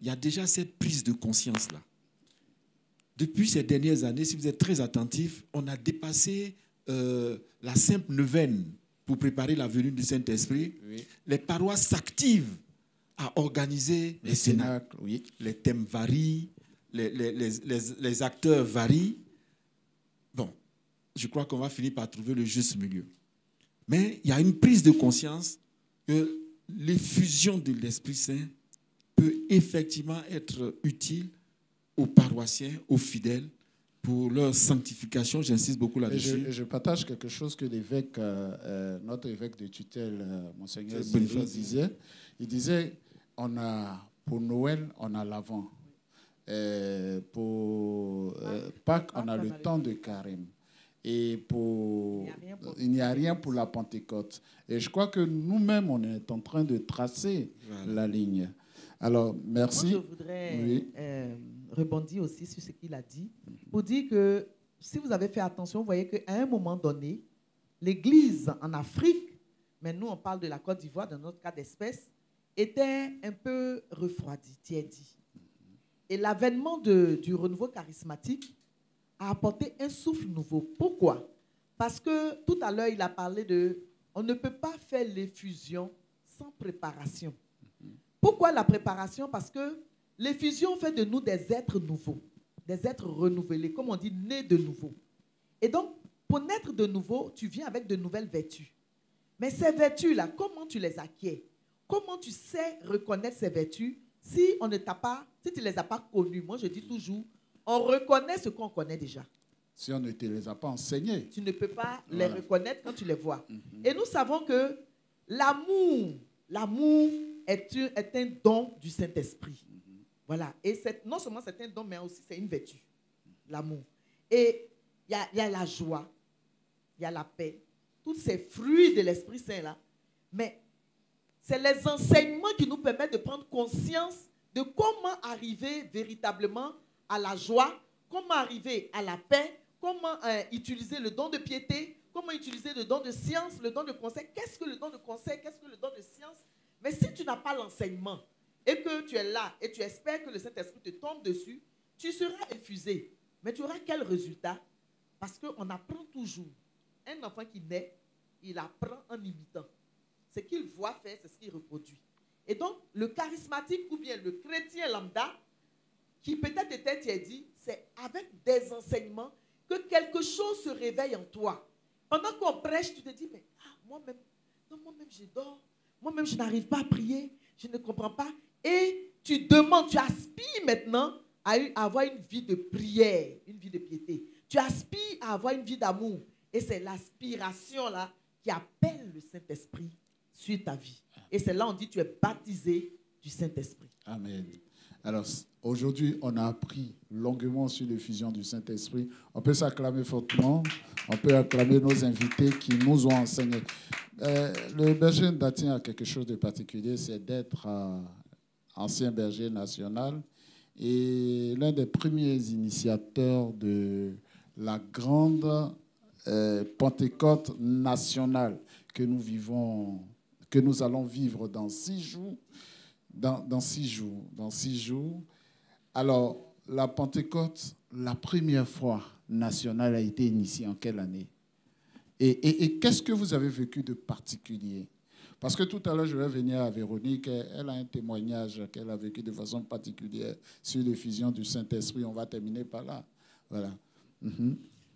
F: il y a déjà cette prise de conscience-là. Depuis ces dernières années, si vous êtes très attentifs, on a dépassé la simple neuvaine pour préparer la venue du Saint-Esprit. Oui. Les paroisses s'activent à organiser les cénacles. Oui. Les thèmes varient, les acteurs varient. Bon, je crois qu'on va finir par trouver le juste milieu. Mais il y a une prise de conscience que l'effusion de l'Esprit Saint peut effectivement être utile aux paroissiens, aux fidèles, pour leur sanctification. J'insiste beaucoup là-dessus.
A: Je partage quelque chose que l'évêque, notre évêque de tutelle, Monseigneur Boniface, disait. Il disait, pour Noël, on a l'Avent. Pour Pâques, on a le temps de Carême. Et il n'y a rien pour la Pentecôte. Et je crois que nous-mêmes, on est en train de tracer la ligne. Alors, merci.
G: Moi, je voudrais rebondir aussi sur ce qu'il a dit, pour dire que si vous avez fait attention, vous voyez qu'à un moment donné, l'Église en Afrique, mais nous on parle de la Côte d'Ivoire, dans notre cas d'espèce, était un peu refroidie, tiédie. Et l'avènement du renouveau charismatique a apporté un souffle nouveau. Pourquoi? Parce que tout à l'heure, il a parlé on ne peut pas faire l'effusion sans préparation. Pourquoi la préparation? Parce que l'effusion fait de nous des êtres nouveaux, des êtres renouvelés, comme on dit, nés de nouveau. Et donc, pour naître de nouveau, tu viens avec de nouvelles vertus. Mais ces vertus-là, comment tu les acquiers? Comment tu sais reconnaître ces vertus si tu ne les as pas connues? Moi, je dis toujours, on reconnaît ce qu'on connaît déjà.
A: Si on ne te les a pas enseignés.
G: Tu ne peux pas les reconnaître quand tu les vois. Et nous savons que l'amour est un don du Saint-Esprit. Voilà. Et non seulement c'est un don, mais aussi c'est une vertu, l'amour. Et il y a la joie, il y a la paix, tous ces fruits de l'Esprit Saint-là. Mais c'est les enseignements qui nous permettent de prendre conscience de comment arriver véritablement à la joie, comment arriver à la paix, comment utiliser le don de piété, comment utiliser le don de science, le don de conseil. Qu'est-ce que le don de conseil? Qu'est-ce que le don de science? Mais si tu n'as pas l'enseignement et que tu es là et tu espères que le Saint-Esprit te tombe dessus, tu seras effusé. Mais tu auras quel résultat? Parce qu'on apprend toujours. Un enfant qui naît, il apprend en imitant. Ce qu'il voit faire, c'est ce qu'il reproduit. Et donc, le charismatique ou bien le chrétien lambda, qui peut-être était tiédi, c'est avec des enseignements que quelque chose se réveille en toi. Pendant qu'on prêche, tu te dis, mais moi-même je dors. Moi-même, je n'arrive pas à prier. Je ne comprends pas. Et tu demandes, tu aspires maintenant à avoir une vie de prière, une vie de piété. Tu aspires à avoir une vie d'amour. Et c'est l'aspiration-là qui appelle le Saint-Esprit sur ta vie. Et c'est là on dit tu es baptisé du Saint-Esprit.
A: Amen. Alors, aujourd'hui, on a appris longuement sur l'effusion du Saint-Esprit. On peut s'acclamer fortement. On peut acclamer nos invités qui nous ont enseigné. Le berger Ndatien a quelque chose de particulier, c'est d'être ancien berger national et l'un des premiers initiateurs de la grande Pentecôte nationale que nous allons vivre dans 6 jours. Dans 6 jours. Alors, la Pentecôte, la première fois nationale, a été initiée en quelle année? Et qu'est-ce que vous avez vécu de particulier? Parce que tout à l'heure, je vais venir à Véronique. Elle a un témoignage qu'elle a vécu de façon particulière sur l'effusion du Saint-Esprit. On va terminer par là. Voilà.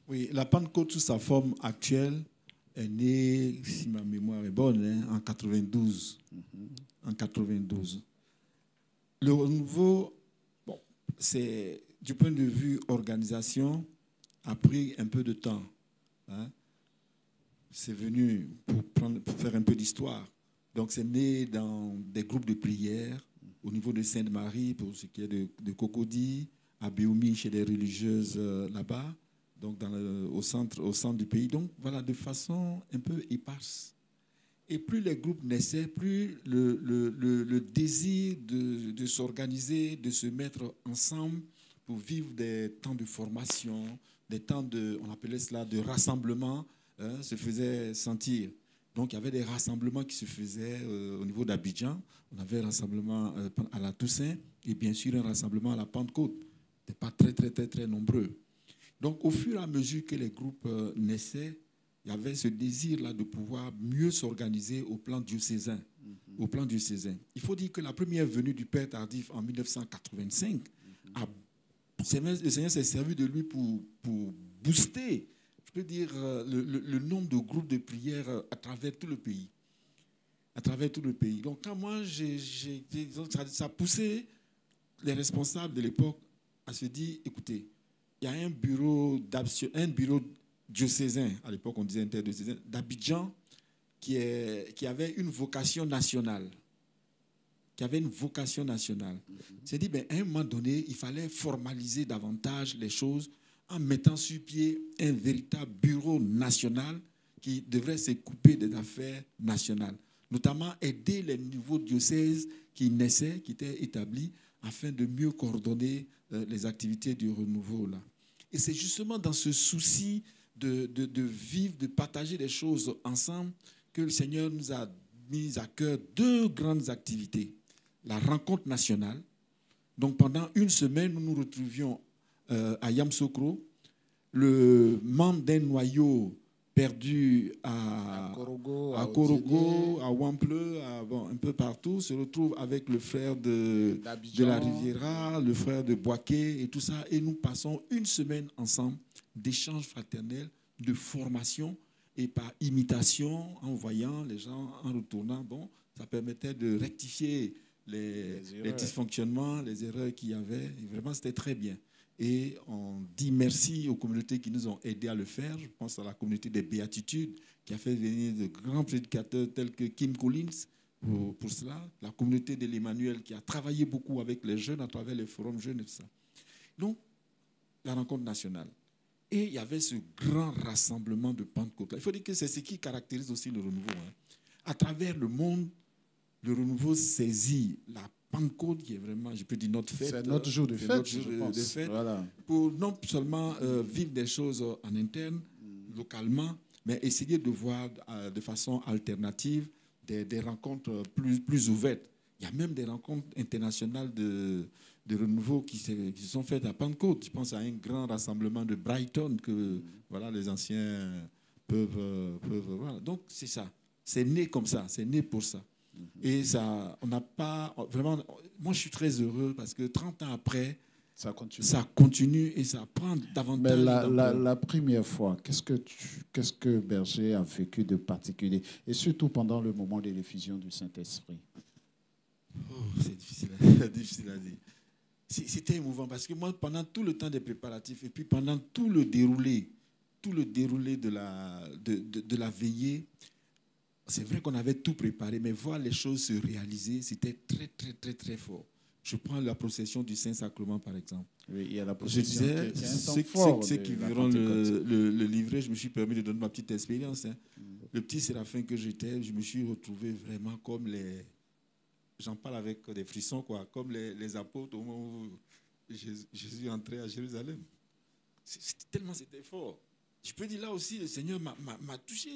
F: Oui, la Pentecôte sous sa forme actuelle est née, si ma mémoire est bonne, en 92. En 92. Le renouveau, bon, c'est du point de vue organisation, a pris un peu de temps. Hein. C'est venu pour faire un peu d'histoire. Donc, c'est né dans des groupes de prière au niveau de Sainte-Marie, pour ce qui est de Cocody, à Béoumi, chez les religieuses là-bas, donc au centre du pays. Donc, voilà, de façon un peu éparse. Et plus les groupes naissaient, plus le désir de s'organiser, de se mettre ensemble pour vivre des temps de formation, des temps on appelait cela de rassemblement, se faisait sentir. Donc il y avait des rassemblements qui se faisaient au niveau d'Abidjan. On avait un rassemblement à la Toussaint et bien sûr un rassemblement à la Pentecôte. C'était pas très nombreux. Donc au fur et à mesure que les groupes naissaient, il y avait ce désir-là de pouvoir mieux s'organiser au plan diocésain. Au plan diocésain. Il faut dire que la première venue du Père Tardif en 1985, le Seigneur s'est servi de lui pour booster, je peux dire, le nombre de groupes de prière à travers tout le pays. À travers tout le pays. Donc quand moi, ça a poussé les responsables de l'époque à se dire, écoutez, il y a un bureau diocésain, à l'époque on disait interdiocésain, d'Abidjan, qui avait une vocation nationale. C'est dit, à un moment donné, il fallait formaliser davantage les choses en mettant sur pied un véritable bureau national qui devrait s'occuper des affaires nationales, notamment aider les nouveaux diocèses qui naissaient, qui étaient établis, afin de mieux coordonner les activités du renouveau là. Et c'est justement dans ce souci de vivre, de partager les choses ensemble, que le Seigneur nous a mis à cœur 2 grandes activités. La rencontre nationale. Donc pendant une semaine, nous nous retrouvions à Yamsokro, le membre d'un noyau perdu à Korogo, à Wample, un peu partout, se retrouve avec le frère de la Riviera, le frère de Boaké et tout ça. Et nous passons une semaine ensemble d'échanges fraternels, de formation et par imitation, en voyant les gens, en retournant. Bon, ça permettait de rectifier les dysfonctionnements, les erreurs qu'il y avait. Et vraiment, c'était très bien. Et on dit merci aux communautés qui nous ont aidés à le faire. Je pense à la communauté des Béatitudes qui a fait venir de grands prédicateurs tels que Kim Collins pour cela. La communauté de l'Emmanuel qui a travaillé beaucoup avec les jeunes à travers les forums jeunes et tout ça. Donc, la rencontre nationale. Et il y avait ce grand rassemblement de Pentecôte. Il faut dire que c'est ce qui caractérise aussi le renouveau. À travers le monde, le renouveau saisit la Pentecôte, qui est vraiment, je peux dire, notre fête. C'est
A: notre jour de fête, je pense.
F: Fête,
A: voilà.
F: Pour non seulement vivre des choses en interne, localement, mais essayer de voir de façon alternative des rencontres plus ouvertes. Il y a même des rencontres internationales de renouveau qui se sont faites à Pentecôte. Je pense à un grand rassemblement de Brighton que voilà, les anciens peuvent voilà. Donc, c'est ça. C'est né comme ça. C'est né pour ça. Et ça, on n'a pas... Vraiment, moi, je suis très heureux parce que 30 ans après, ça continue et ça prend davantage...
A: Mais la première fois, qu'est-ce que Berger a vécu de particulier? Et surtout pendant le moment de l'effusion du Saint-Esprit.
F: C'est difficile à dire. C'était émouvant parce que moi, pendant tout le temps des préparatifs et puis pendant tout le déroulé de la veillée, c'est vrai qu'on avait tout préparé, mais voir les choses se réaliser, c'était très, très, très, très fort. Je prends la procession du Saint-Sacrement, par exemple.
A: Oui, il y a la
F: Je
A: procession
F: disais,
A: qui est un temps fort
F: ceux
A: de
F: qui
A: la
F: verront
A: Pentecôte.
F: le livret, je me suis permis de donner ma petite expérience. Hein. Le petit séraphin que j'étais, je me suis retrouvé vraiment comme les... J'en parle avec des frissons, quoi, comme les apôtres au moment où Jésus entrait à Jérusalem. C'était fort. Je peux dire là aussi, le Seigneur m'a touché.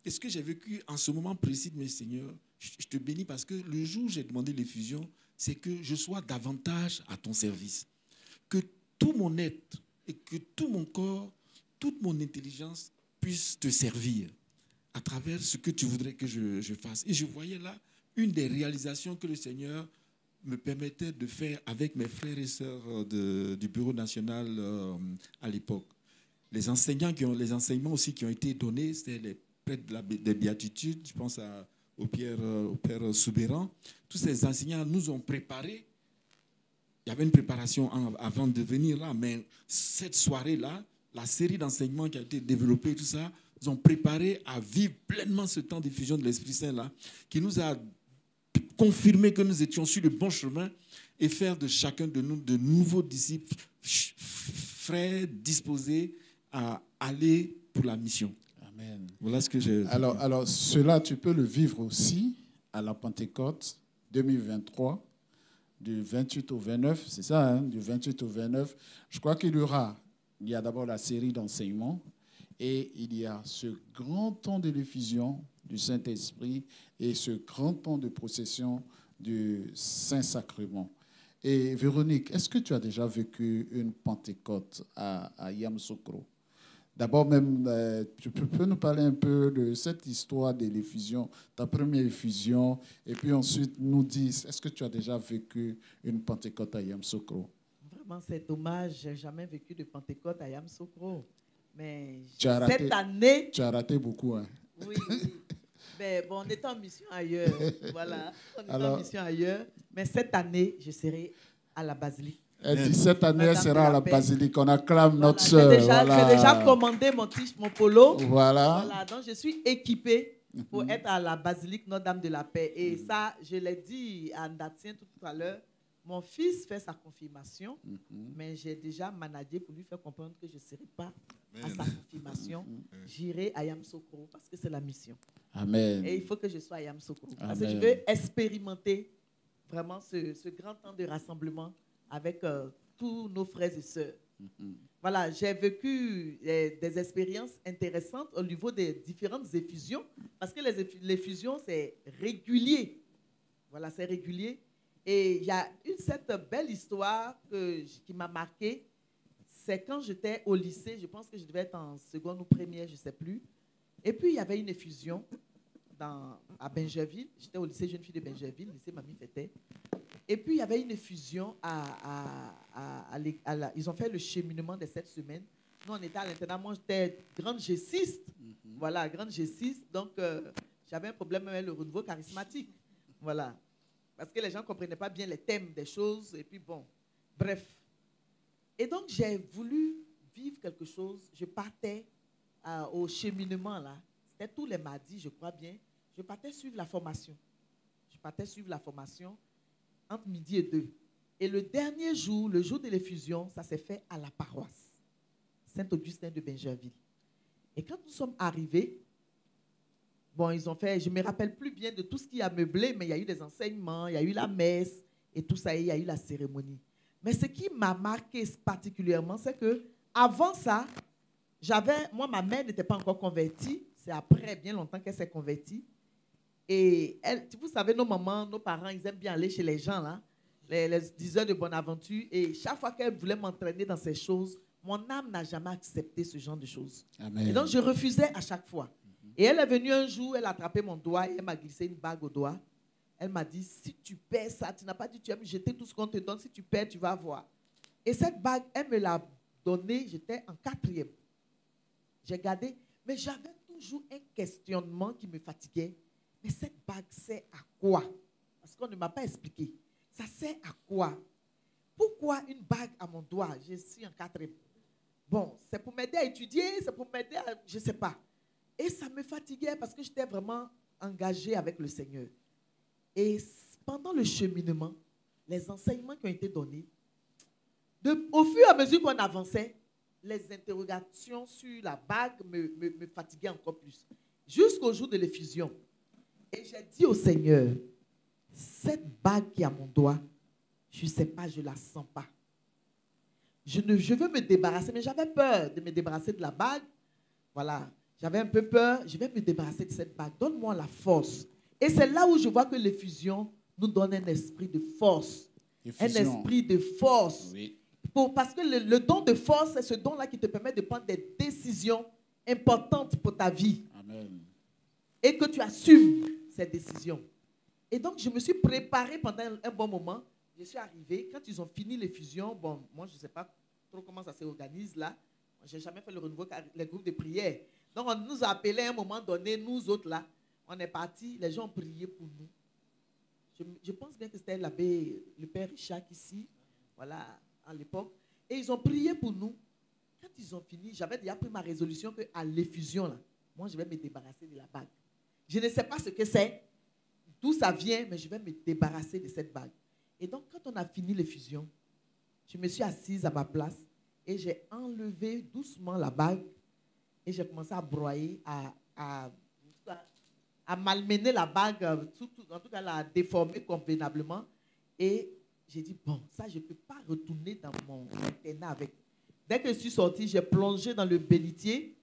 F: Qu'est-ce que j'ai vécu en ce moment précis de mes seigneurs? Je te bénis parce que le jour où j'ai demandé l'effusion, c'est que je sois davantage à ton service. Que tout mon être et que tout mon corps, toute mon intelligence puisse te servir à travers ce que tu voudrais que je fasse. Et je voyais là une des réalisations que le Seigneur me permettait de faire avec mes frères et sœurs du Bureau national à l'époque. Les enseignements aussi qui ont été donnés, c'était les prêtres des béatitudes, je pense au Père Soubéran. Tous ces enseignants nous ont préparés. Il y avait une préparation avant de venir là, mais cette soirée-là, la série d'enseignements qui a été développée, tout ça, nous ont préparé à vivre pleinement ce temps d'effusion de l'Esprit Saint-là, qui nous a confirmé que nous étions sur le bon chemin et faire de chacun de nous de nouveaux disciples, frères disposés à aller pour la mission.
A: Amen.
F: Voilà ce que j'ai...
A: Alors, cela, tu peux le vivre aussi à la Pentecôte 2023, du 28 au 29, c'est ça, hein, du 28 au 29. Je crois qu'il y a d'abord la série d'enseignements et il y a ce grand temps de l'effusion du Saint-Esprit et ce grand temps de procession du Saint-Sacrement. Et Véronique, est-ce que tu as déjà vécu une Pentecôte à Yamoussoukro? D'abord même, tu peux nous parler un peu de cette histoire de l'effusion, ta première effusion, et puis ensuite nous dire, est-ce que tu as déjà vécu une Pentecôte à Yamoussoukro?
G: Vraiment, c'est dommage, je n'ai jamais vécu de Pentecôte à Yamoussoukro. Mais
A: cette
G: année...
A: Tu as raté beaucoup, hein?
G: Oui. Mais bon, on est en mission ailleurs. Voilà, on est en mission ailleurs. Mais cette année, je serai à la basilique.
A: Elle dit cette année, elle sera à la basilique. On acclame notre sœur.
G: J'ai déjà commandé mon polo.
A: Voilà.
G: Donc, je suis équipée pour être à la basilique Notre-Dame de la Paix. Et ça, je l'ai dit à Ndatien tout à l'heure. Mon fils fait sa confirmation, mais j'ai déjà managé pour lui faire comprendre que je ne serai pas à sa confirmation. J'irai à Yamoussoukro parce que c'est la mission.
A: Amen.
G: Et il faut que je sois à Yamoussoukro. Parce que je veux expérimenter vraiment ce grand temps de rassemblement avec tous nos frères et sœurs. Voilà, j'ai vécu des expériences intéressantes au niveau des différentes effusions, parce que l'effusion, c'est régulier. Voilà, c'est régulier. Et il y a cette belle histoire qui m'a marquée. C'est quand j'étais au lycée, je pense que je devais être en seconde ou première, je ne sais plus. Et puis, il y avait une effusion à Bingerville. J'étais au lycée jeune fille de Bingerville, lycée Mamie Fêtait. Et puis, il y avait une effusion ils ont fait le cheminement de cette semaine. Nous, on était à l'internat. Moi, j'étais grande G6. Voilà, grande G6. Donc, j'avais un problème avec le renouveau charismatique. Voilà. Parce que les gens ne comprenaient pas bien les thèmes des choses. Et puis, bon, bref. Et donc, j'ai voulu vivre quelque chose. Je partais au cheminement, là. C'était tous les mardis, je crois bien. Je partais suivre la formation. Entre midi et 2. Et le dernier jour, le jour de l'effusion, ça s'est fait à la paroisse Saint-Augustin de Bingerville. Et quand nous sommes arrivés, bon, ils ont fait, je ne me rappelle plus bien de tout ce qui a meublé, mais il y a eu des enseignements, il y a eu la messe et tout ça, et il y a eu la cérémonie. Mais ce qui m'a marqué particulièrement, c'est que avant ça, moi, ma mère n'était pas encore convertie. C'est après bien longtemps qu'elle s'est convertie. Et vous savez, nos mamans, nos parents, ils aiment bien aller chez les gens, là, les diseurs de bonne aventure. Et chaque fois qu'elle voulait m'entraîner dans ces choses, mon âme n'a jamais accepté ce genre de choses. Amen. Et donc, je refusais à chaque fois. Et elle est venue un jour, elle a attrapé mon doigt et elle m'a glissé une bague au doigt. Elle m'a dit, si tu perds ça, tu n'as pas dit, tu vas me jeter tout ce qu'on te donne. Si tu perds, tu vas voir. Et cette bague, elle me l'a donnée, j'étais en 4e. J'ai gardé, mais j'avais toujours un questionnement qui me fatiguait. Mais cette bague sert à quoi? Parce qu'on ne m'a pas expliqué. Ça sert à quoi? Pourquoi une bague à mon doigt? Je suis en 4e. Bon, c'est pour m'aider à étudier, c'est pour m'aider à... Je ne sais pas. Et ça me fatiguait parce que j'étais vraiment engagée avec le Seigneur. Et pendant le cheminement, les enseignements qui ont été donnés, au fur et à mesure qu'on avançait, les interrogations sur la bague me fatiguaient encore plus. Jusqu'au jour de l'effusion. Et j'ai dit au Seigneur, cette bague qui est à mon doigt, je ne sais pas, je ne la sens pas. Je veux me débarrasser, mais j'avais peur de me débarrasser de la bague. Voilà, j'avais un peu peur, je vais me débarrasser de cette bague. Donne-moi la force. Et c'est là où je vois que l'effusion nous donne un esprit de force. Effusion. Un esprit de force. Oui. Parce que le don de force, c'est ce don-là qui te permet de prendre des décisions importantes pour ta vie. Amen. Et que tu assumes ces décisions. Et donc, je me suis préparé pendant un bon moment. Je suis arrivé. Quand ils ont fini l'effusion, bon, moi, je ne sais pas trop comment ça s'organise là. Je n'ai jamais fait le renouveau, les groupes de prière. Donc, on nous a appelés à un moment donné, nous autres là. On est partis, les gens ont prié pour nous. Je pense bien que c'était l'abbé, le père Richard ici, voilà, à l'époque. Et ils ont prié pour nous. Quand ils ont fini, j'avais déjà pris ma résolution qu'à l'effusion, là, moi, je vais me débarrasser de la bague. Je ne sais pas ce que c'est, d'où ça vient, mais je vais me débarrasser de cette bague. Et donc, quand on a fini l'effusion, je me suis assise à ma place et j'ai enlevé doucement la bague et j'ai commencé à broyer, à malmener la bague, en tout cas la déformer convenablement. Et j'ai dit, bon, ça, je ne peux pas retourner dans mon internat avec. Dès que je suis sortie, j'ai plongé dans le bénitier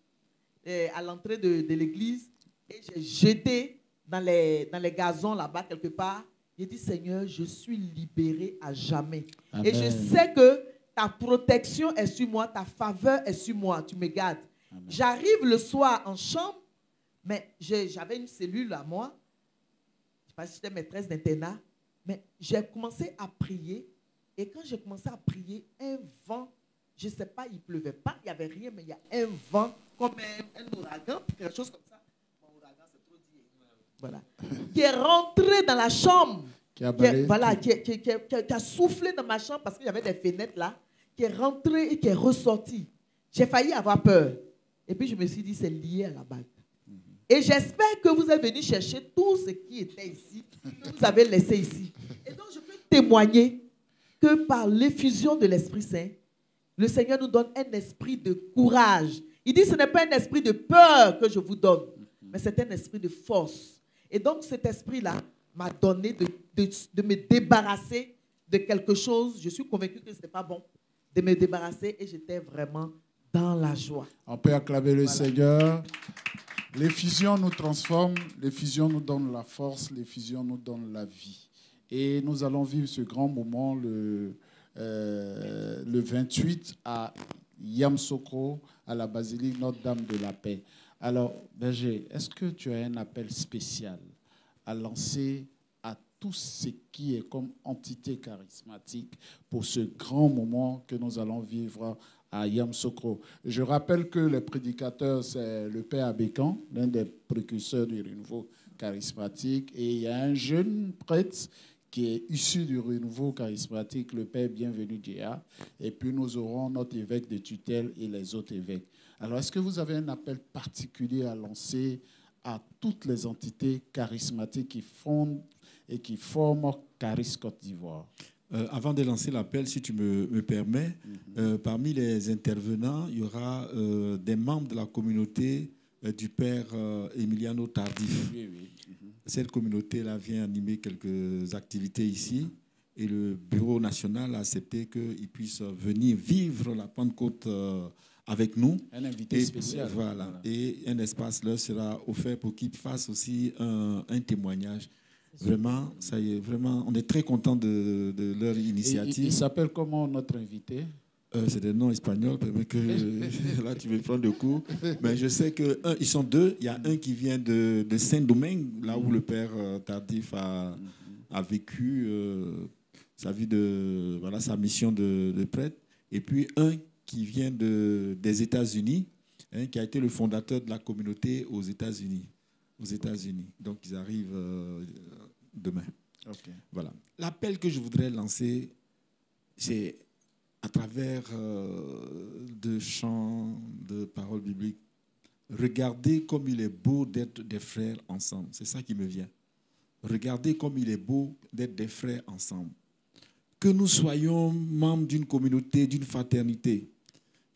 G: à l'entrée de l'église et j'ai jeté dans les gazons là-bas quelque part. J'ai dit, Seigneur, je suis libéré à jamais. Amen. Et je sais que ta protection est sur moi, ta faveur est sur moi, tu me gardes. J'arrive le soir en chambre, mais j'avais une cellule à moi. Je ne sais pas si j'étais maîtresse d'internat, mais j'ai commencé à prier. Et quand j'ai commencé à prier, un vent, je ne sais pas, il ne pleuvait pas, il n'y avait rien, mais il y a un vent, comme un ouragan, quelque chose comme ça. Bon, ouragan, c'est trop dit. Voilà. Qui est rentré dans la chambre. Qui a soufflé dans ma chambre parce qu'il y avait des fenêtres là. Qui est rentré et qui est ressorti. J'ai failli avoir peur. Et puis je me suis dit, c'est lié à la bague. Et j'espère que vous êtes venus chercher tout ce qui était ici, que vous avez laissé ici. Et donc je peux témoigner que par l'effusion de l'Esprit Saint, le Seigneur nous donne un esprit de courage. Il dit, ce n'est pas un esprit de peur que je vous donne, mais c'est un esprit de force. Et donc cet esprit-là m'a donné de me débarrasser de quelque chose. Je suis convaincu que ce n'était pas bon de me débarrasser et j'étais vraiment dans la joie.
A: On peut acclamer le Seigneur. L'effusion nous transforme, l'effusion nous donne la force, l'effusion nous donne la vie. Et nous allons vivre ce grand moment le 28 à Yamoussoukro, à la basilique Notre-Dame de la Paix. Alors, Berger, est-ce que tu as un appel spécial à lancer à tout ce qui est comme entité charismatique pour ce grand moment que nous allons vivre à Yamoussoukro? Je rappelle que le prédicateur, c'est le père Abékan, l'un des précurseurs du renouveau charismatique, et il y a un jeune prêtre qui est issu du renouveau charismatique, le père Bienvenu Djéa, et puis nous aurons notre évêque de tutelle et les autres évêques. Alors, est-ce que vous avez un appel particulier à lancer à toutes les entités charismatiques qui fondent et qui forment Charis Côte d'Ivoire?
F: Avant de lancer l'appel, si tu me permets, parmi les intervenants, il y aura des membres de la communauté du père Emiliano Tardif. Oui, oui. Cette communauté-là vient animer quelques activités ici et le bureau national a accepté qu'ils puissent venir vivre la Pentecôte avec nous. Un invité spécial. Voilà. Et un espace leur sera offert pour qu'ils fassent aussi un témoignage. Vraiment, ça y est, vraiment, on est très content de leur initiative.
A: Il s'appelle comment notre invité?
F: C'est des noms espagnols, que là tu veux prendre le coup. Mais je sais qu'ils sont deux. Il y a un qui vient de Saint-Domingue, là où le père Tardif a vécu sa vie sa mission de prêtre. Et puis un qui vient des États-Unis, qui a été le fondateur de la communauté aux États-Unis. Donc ils arrivent demain. Okay. Voilà. L'appel que je voudrais lancer, c'est à travers de chants, de paroles bibliques. Regardez comme il est beau d'être des frères ensemble. C'est ça qui me vient. Regardez comme il est beau d'être des frères ensemble. que nous soyons membres d'une communauté, d'une fraternité,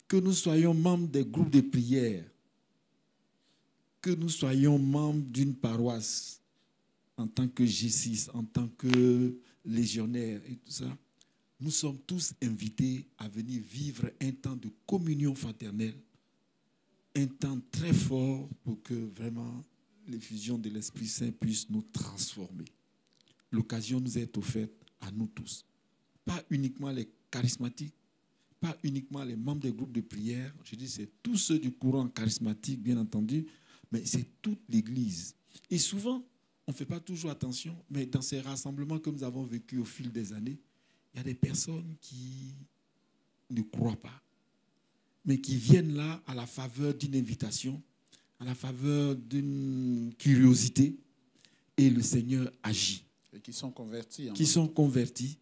F: que nous soyons membres des groupes de prière, que nous soyons membres d'une paroisse en tant que G6, en tant que légionnaire et tout ça, nous sommes tous invités à venir vivre un temps de communion fraternelle, un temps très fort pour que vraiment l'effusion de l'Esprit Saint puisse nous transformer. L'occasion nous est offerte à nous tous. Pas uniquement les charismatiques, pas uniquement les membres des groupes de prière. Je dis c'est tous ceux du courant charismatique, bien entendu, mais c'est toute l'Église. Et souvent, on ne fait pas toujours attention, mais dans ces rassemblements que nous avons vécus au fil des années, il y a des personnes qui ne croient pas, mais qui viennent là à la faveur d'une invitation, à la faveur d'une curiosité, et le Seigneur agit.
A: Et qui sont convertis.
F: Qui sont convertis.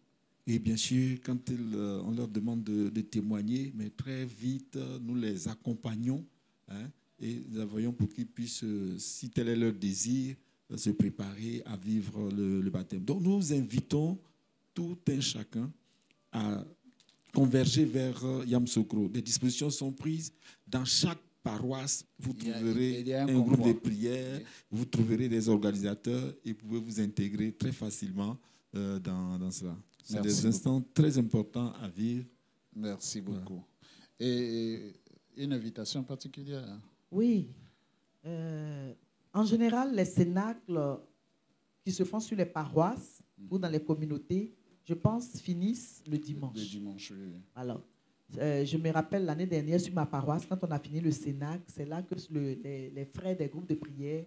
F: Et bien sûr, quand on leur demande de témoigner, mais très vite, nous les accompagnons, hein, et nous envoyons pour qu'ils puissent, si tel est leur désir, se préparer à vivre le baptême. Donc nous invitons tout un chacun à converger vers Yamoussoukro. Des dispositions sont prises dans chaque paroisse. Vous trouverez un groupe de prière, vous trouverez des organisateurs et vous pouvez vous intégrer très facilement dans cela. C'est des instants très importants à vivre.
A: Merci beaucoup. Voilà. Et une invitation particulière?
G: Oui. En général, les cénacles qui se font sur les paroisses ou dans les communautés, je pense, finissent le dimanche.
A: Le dimanche, oui.
G: Alors, je me rappelle l'année dernière sur ma paroisse, quand on a fini le cénacle, c'est là que les frères des groupes de prière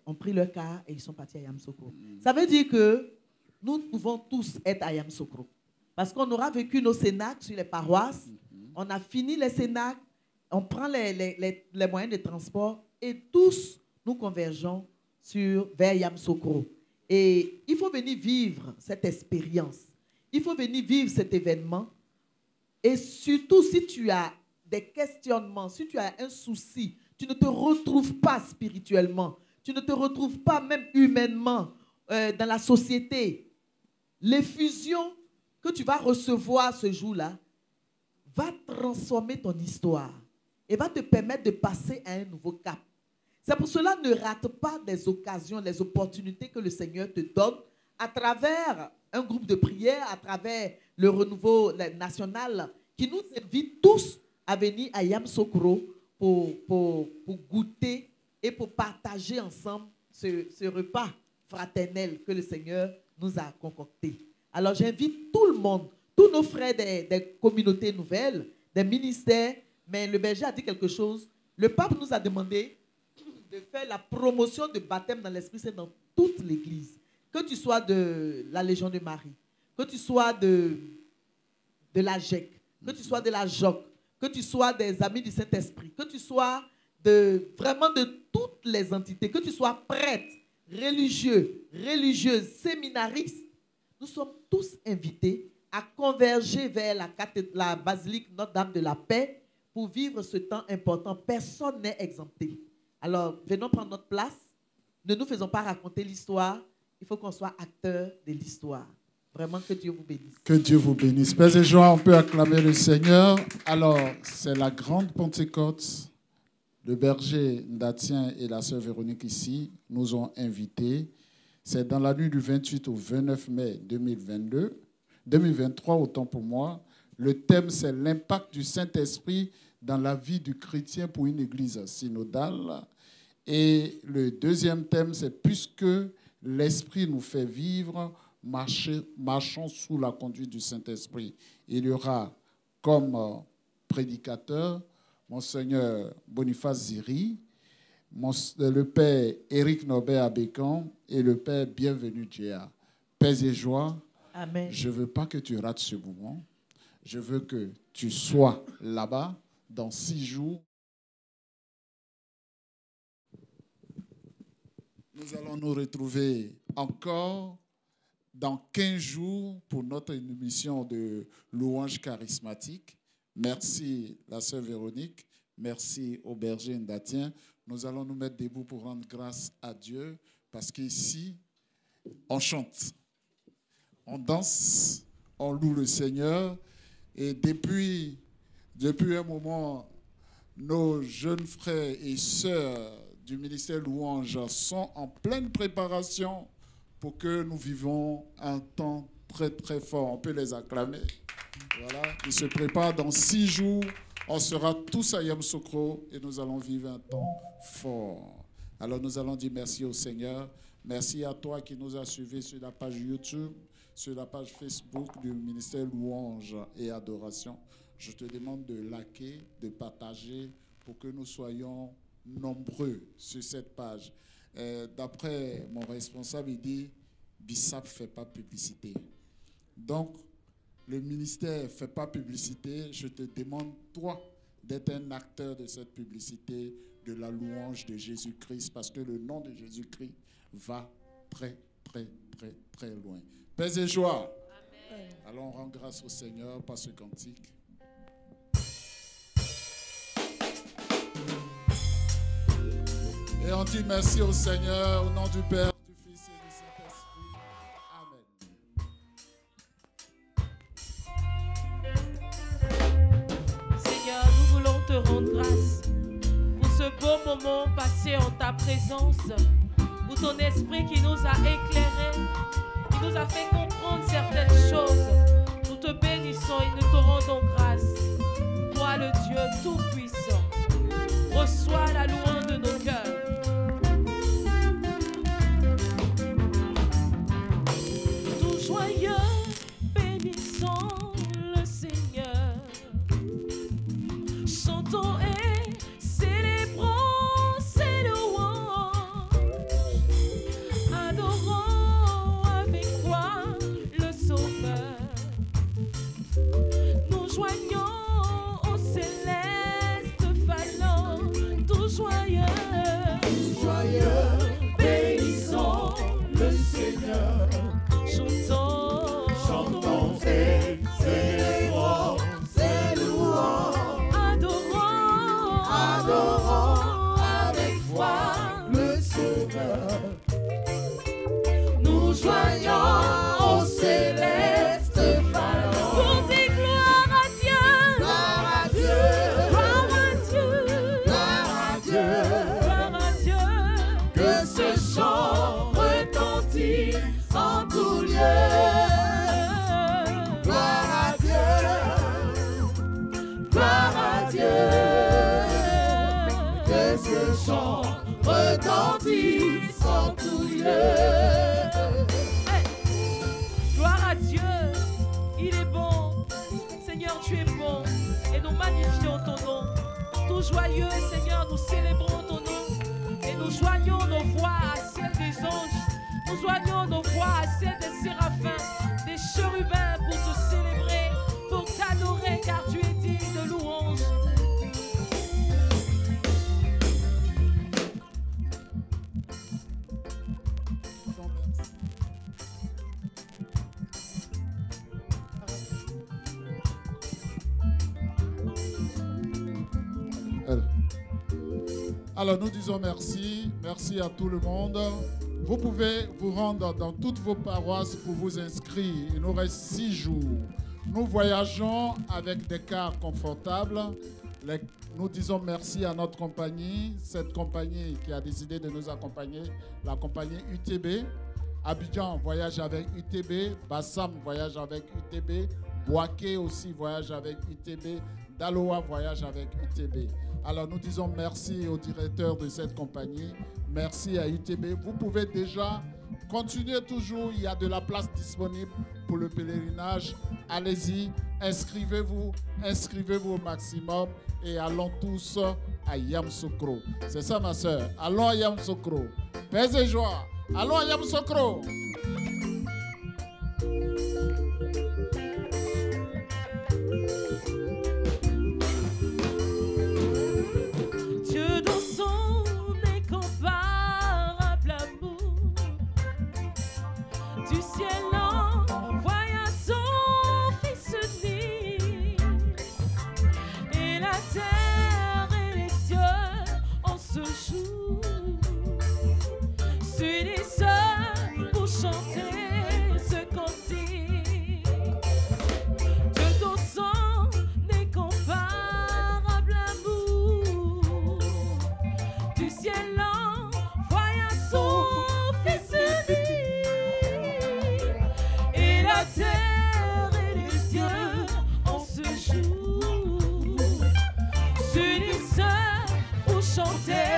G: ont pris leur car et ils sont partis à Yamoussoukro. Ça veut dire que nous pouvons tous être à Yamoussoukro. Parce qu'on aura vécu nos cénacles sur les paroisses, on a fini les cénacles, on prend les moyens de transport et tous nous convergeons vers Yamoussoukro. Et il faut venir vivre cette expérience. Il faut venir vivre cet événement. Et surtout, si tu as des questionnements, si tu as un souci, tu ne te retrouves pas spirituellement, tu ne te retrouves pas même humainement dans la société, l'effusion que tu vas recevoir ce jour-là va transformer ton histoire et va te permettre de passer à un nouveau cap. C'est pour cela, ne rate pas des occasions, les opportunités que le Seigneur te donne à travers un groupe de prière, à travers le renouveau national qui nous invite tous à venir à Yamoussoukro pour goûter et pour partager ensemble ce repas fraternel que le Seigneur nous a concocté. Alors j'invite tout le monde, tous nos frères des communautés nouvelles, des ministères, mais le berger a dit quelque chose. Le pape nous a demandé de faire la promotion de baptême dans l'Esprit Saint dans toute l'Église. Que tu sois de la Légion de Marie, que tu sois de la GEC, que tu sois de la JOC, que tu sois des Amis du Saint-Esprit, que tu sois vraiment de toutes les entités, que tu sois prêtre, religieux, religieuse, séminariste, nous sommes tous invités à converger vers la basilique Notre-Dame de la Paix pour vivre ce temps important. Personne n'est exempté. Alors, venons prendre notre place. Ne nous faisons pas raconter l'histoire. Il faut qu'on soit acteur de l'histoire. Vraiment, que Dieu vous bénisse.
A: Que Dieu vous bénisse. Père et joie, on peut acclamer le Seigneur. Alors, c'est la grande Pentecôte. Le berger Ndatien et la sœur Véronique ici nous ont invités. C'est dans la nuit du 28 au 29 mai 2023, autant pour moi. Le thème, c'est l'impact du Saint-Esprit dans la vie du chrétien pour une église synodale. Et le deuxième thème, c'est puisque l'Esprit nous fait vivre, marchons sous la conduite du Saint-Esprit. Il y aura comme prédicateur Monseigneur Boniface Ziri, le Père Éric Norbert Abécan et le Père Bienvenu Djéa. Paix et joie.
G: Amen.
A: Je ne veux pas que tu rates ce moment. Je veux que tu sois là-bas dans 6 jours. Nous allons nous retrouver encore dans 15 jours pour notre émission de louange charismatique. Merci la sœur Véronique, merci au berger Ndatien. Nous allons nous mettre debout pour rendre grâce à Dieu parce qu'ici, on chante, on danse, on loue le Seigneur. Et depuis un moment, nos jeunes frères et sœurs du ministère Louange sont en pleine préparation pour que nous vivons un temps très très fort. On peut les acclamer. Voilà. Ils se préparent dans 6 jours. On sera tous à Yamoussoukro et nous allons vivre un temps fort. Alors nous allons dire merci au Seigneur. Merci à toi qui nous as suivis sur la page YouTube, sur la page Facebook du ministère Louange et Adoration. Je te demande de liker, de partager pour que nous soyons nombreux sur cette page. D'après mon responsable, il dit Bissap ne fait pas publicité. Donc, le ministère ne fait pas publicité. Je te demande, toi, d'être un acteur de cette publicité, de la louange de Jésus-Christ, parce que le nom de Jésus-Christ va très, très, très, très loin. Paix et joie. Amen. Alors, on rend grâce au Seigneur par ce cantique. Et on dit merci au Seigneur, au nom du Père, du Fils et du Saint-Esprit.
E: Amen. Seigneur, nous voulons te rendre grâce pour ce beau moment passé en ta présence, pour ton esprit qui nous a éclairés, qui nous a fait comprendre certaines choses. Nous te bénissons et nous te rendons grâce. Toi, le Dieu Tout-Puissant, reçois la louange de nos cœurs.
D: Chantons et célébrons ses louanges, adorons avec foi le Sauveur. Nous joignons au céleste phalange, tout joyeux, bénissons le Seigneur. Chantons et célébrons ses louanges, adorons avec foi le Sauveur. Nous joignons au céleste phalange pour dire gloire à Dieu, gloire à Dieu, gloire à Dieu, gloire à Dieu, gloire à Dieu. Que ce chant retentisse en tout lieu. Gloire à Dieu, gloire à Dieu. Que ce chant retentisse en tout lieu.
E: Hey. Gloire à Dieu, il est bon. Seigneur, tu es bon. Et nous magnifions ton nom. Tout joyeux, Seigneur, nous célébrons ton nom. Et nous joignons nos voix à celles des anges. Nous joignons nos voix à celles des séraphins, des chérubins pour te célébrer, pour t'adorer, car tu es digne de louange.
A: Alors nous disons merci, merci à tout le monde. Vous pouvez vous rendre dans toutes vos paroisses pour vous inscrire. Il nous reste 6 jours. Nous voyageons avec des cars confortables. Nous disons merci à notre compagnie, cette compagnie qui a décidé de nous accompagner, la compagnie UTB. Abidjan voyage avec UTB, Bassam voyage avec UTB, Boaké aussi voyage avec UTB, Daloa voyage avec UTB. Alors nous disons merci au directeur de cette compagnie, merci à UTB. Vous pouvez déjà continuer toujours, il y a de la place disponible pour le pèlerinage. Allez-y, inscrivez-vous au maximum et allons tous à Yamoussoukro. C'est ça ma soeur, allons à Yamoussoukro. Paix et joie, allons à Yamoussoukro.
D: Dieu dans son incomparable amour, du ciel envoya son Fils unique, et la terre et les cieux en ce jour s'unissent pour chanter
E: du ciel envoya son Fils unique, et la terre et les cieux en ce jour s'unissent pour chanter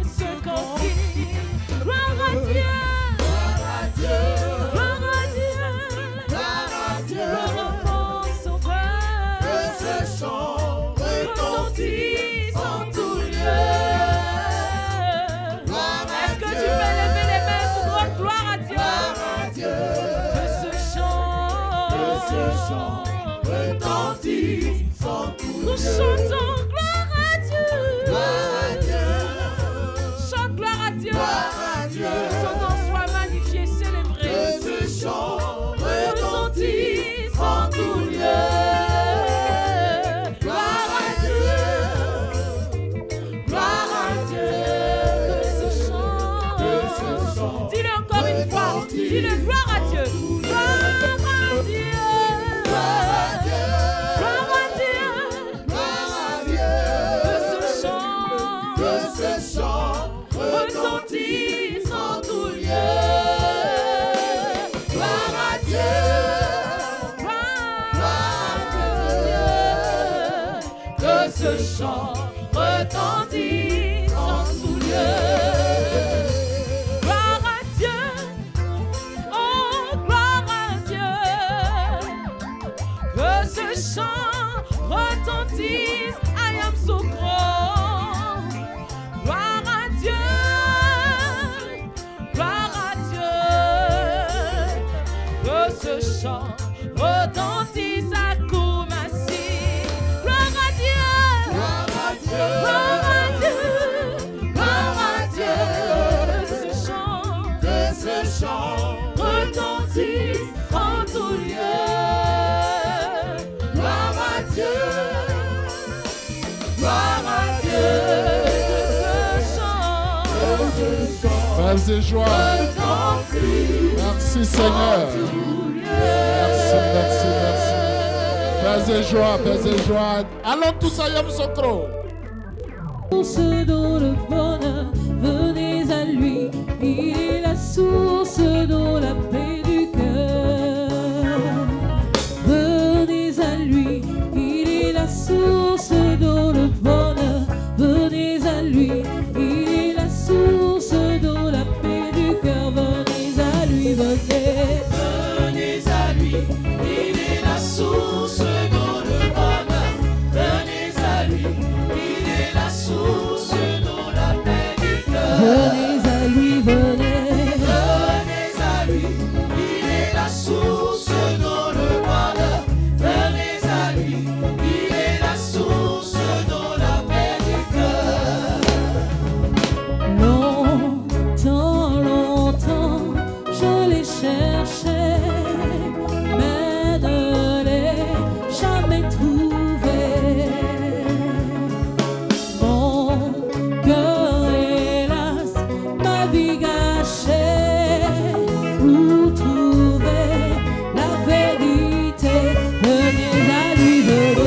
E: ce cantique. Gloire à Dieu, gloire à Dieu, gloire à Dieu, gloire à Dieu, gloire à mon Sauveur. Que ce chant retentisse en tout lieu. Est-ce que tu peux lever les mains pour rendre gloire à Dieu? Que ce chant retentisse en tout lieu. Nous chantons gloire à Dieu. Chante gloire à Dieu. Son nom soit magnifié, célébré. Que ce chant retentisse en tout lieu. Gloire à Dieu. Gloire à Dieu. Que ce chant. Dis-le encore une fois. Dis-le gloire à Dieu. Gloire à Dieu. Gloire à Dieu. Gloire à Dieu. Gloire à Dieu. Que ce chant retentisse en tout lieu. Gloire à Dieu. Gloire à Dieu. Que ce chant retentisse en tout lieu. Gloire à Dieu. Oh, gloire à Dieu. Que ce chant retentisse. I am so grown. Gloire à Dieu. Gloire à Dieu. Que ce chant retentisse à Koumassi. Gloire à Dieu. Gloire à Dieu. Gloire à Dieu. Gloire à Dieu. Que ce chant retentisse en tout lieu. Gloire à Dieu. Gloire à Dieu. Que ce chant
A: Frères et joie.
E: retentisse.
A: Merci Seigneur. Merci, merci, merci. Frères et joie, frères et joie. Allons tous à Yam Sokro.
D: Source dont le bonheur, venez à lui. Il est la source dont la paix du cœur. Venez à lui. Il est la source dont le bonheur. Venez à lui. Il est la source dont la paix du cœur. Venez à lui. Venez.
E: Venez à lui, il est la source dont le bonheur. Venez à lui, il est la source dont la paix du cœur.
D: Venez à lui. Venez.
E: Venez à lui, il est la source dont le bonheur. Venez à lui, il est la source dont la paix du cœur.
D: Longtemps, longtemps, je l'ai cherché, mais ne l'ai jamais trouvé. Mon cœur, hélas, ma vie gâchée, où trouver la vérité? Venez à lui, venez.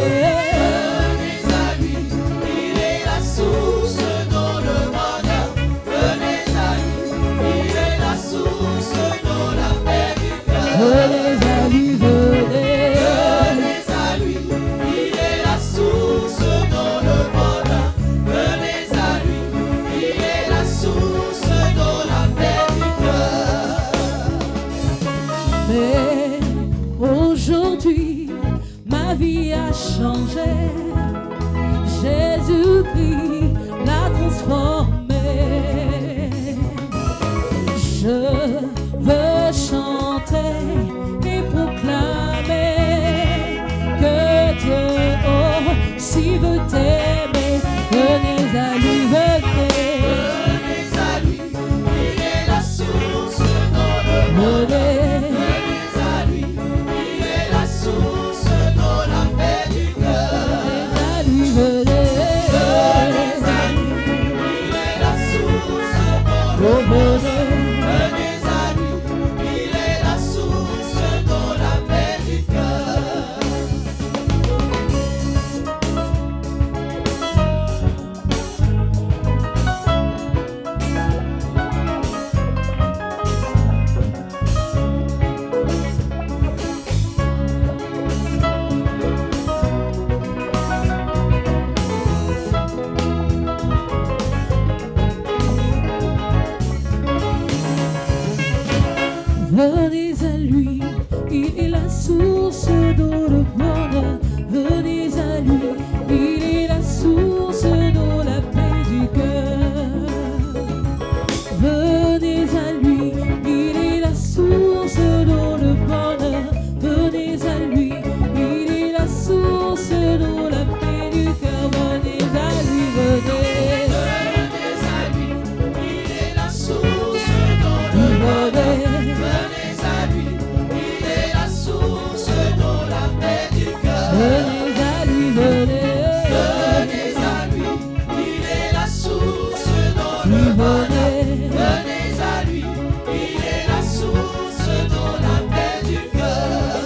E: Venez à lui, il est la source dont le bonheur. Venez à lui, il est la source dont la paix du cœur.
D: Venez à lui, venez.
E: Venez à lui, il est la source dont le bonheur. Venez à lui, il est la source dont la paix du cœur.
D: Mais aujourd'hui, ma vie a changé. Jésus-Christ l'a transformée. Je veux chanter et proclamer que Dieu aussi veut t'aimer. Venez à lui, venez.
E: Venez à lui, il est la source dont le bonheur.
D: Venez.
E: Venez à lui, il est la source dont la paix du cœur.
D: À lui, venez.
E: Venez à lui, il est la source dont le
D: Oh,
E: bonheur.
D: venez.
E: Venez à lui, il est la source dont la paix du cœur.
D: Venez à lui, il est la source d'eau de bonheur. Venez à lui, il est la source d'eau, la paix du cœur. Venez à lui, il est la source d'eau de bonheur. Venez à lui, il est la source d'eau, la paix du cœur. Venez à lui, venez.
C: Venez à lui, il est la source d'eau de bonheur. Venez à lui, il est la source d'eau, la paix du cœur.
D: Venez à lui, venez.
C: Venez à lui, il est la source d'eau de bonheur. Venez à lui, il est la source d'eau, la paix du cœur.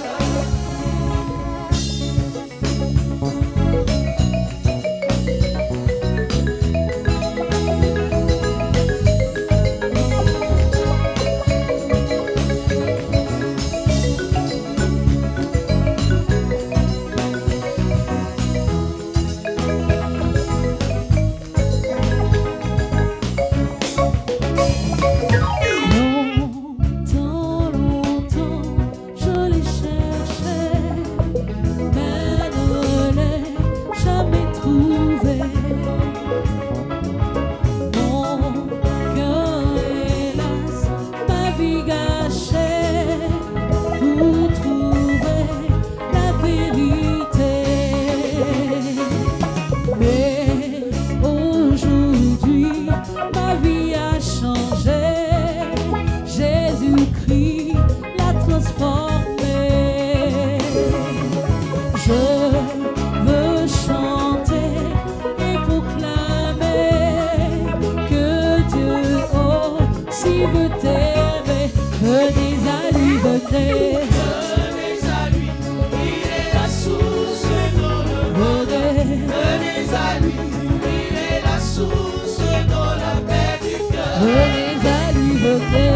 D: Longtemps, longtemps, je l'ai cherché, mais ne l'ai jamais trouvé. Mon cœur, hélas, ma vie gâchée pour trouver la vérité. Mais aujourd'hui, ma vie a changé. Jésus-Christ l'a transformé. Je veux chanter et proclamer que Dieu aussi veut t'aimer. Venez à lui, venez.
C: Venez à lui, il est la source d'eau de bonheur. Venez à lui, il est la source d'eau, la paix du cœur.
D: Venez à lui, venez.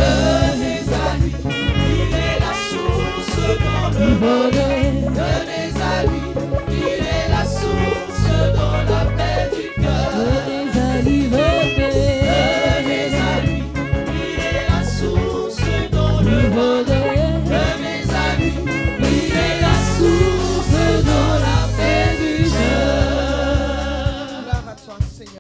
C: Venez à lui, il est la source d'eau de bonheur.
D: Bonheur.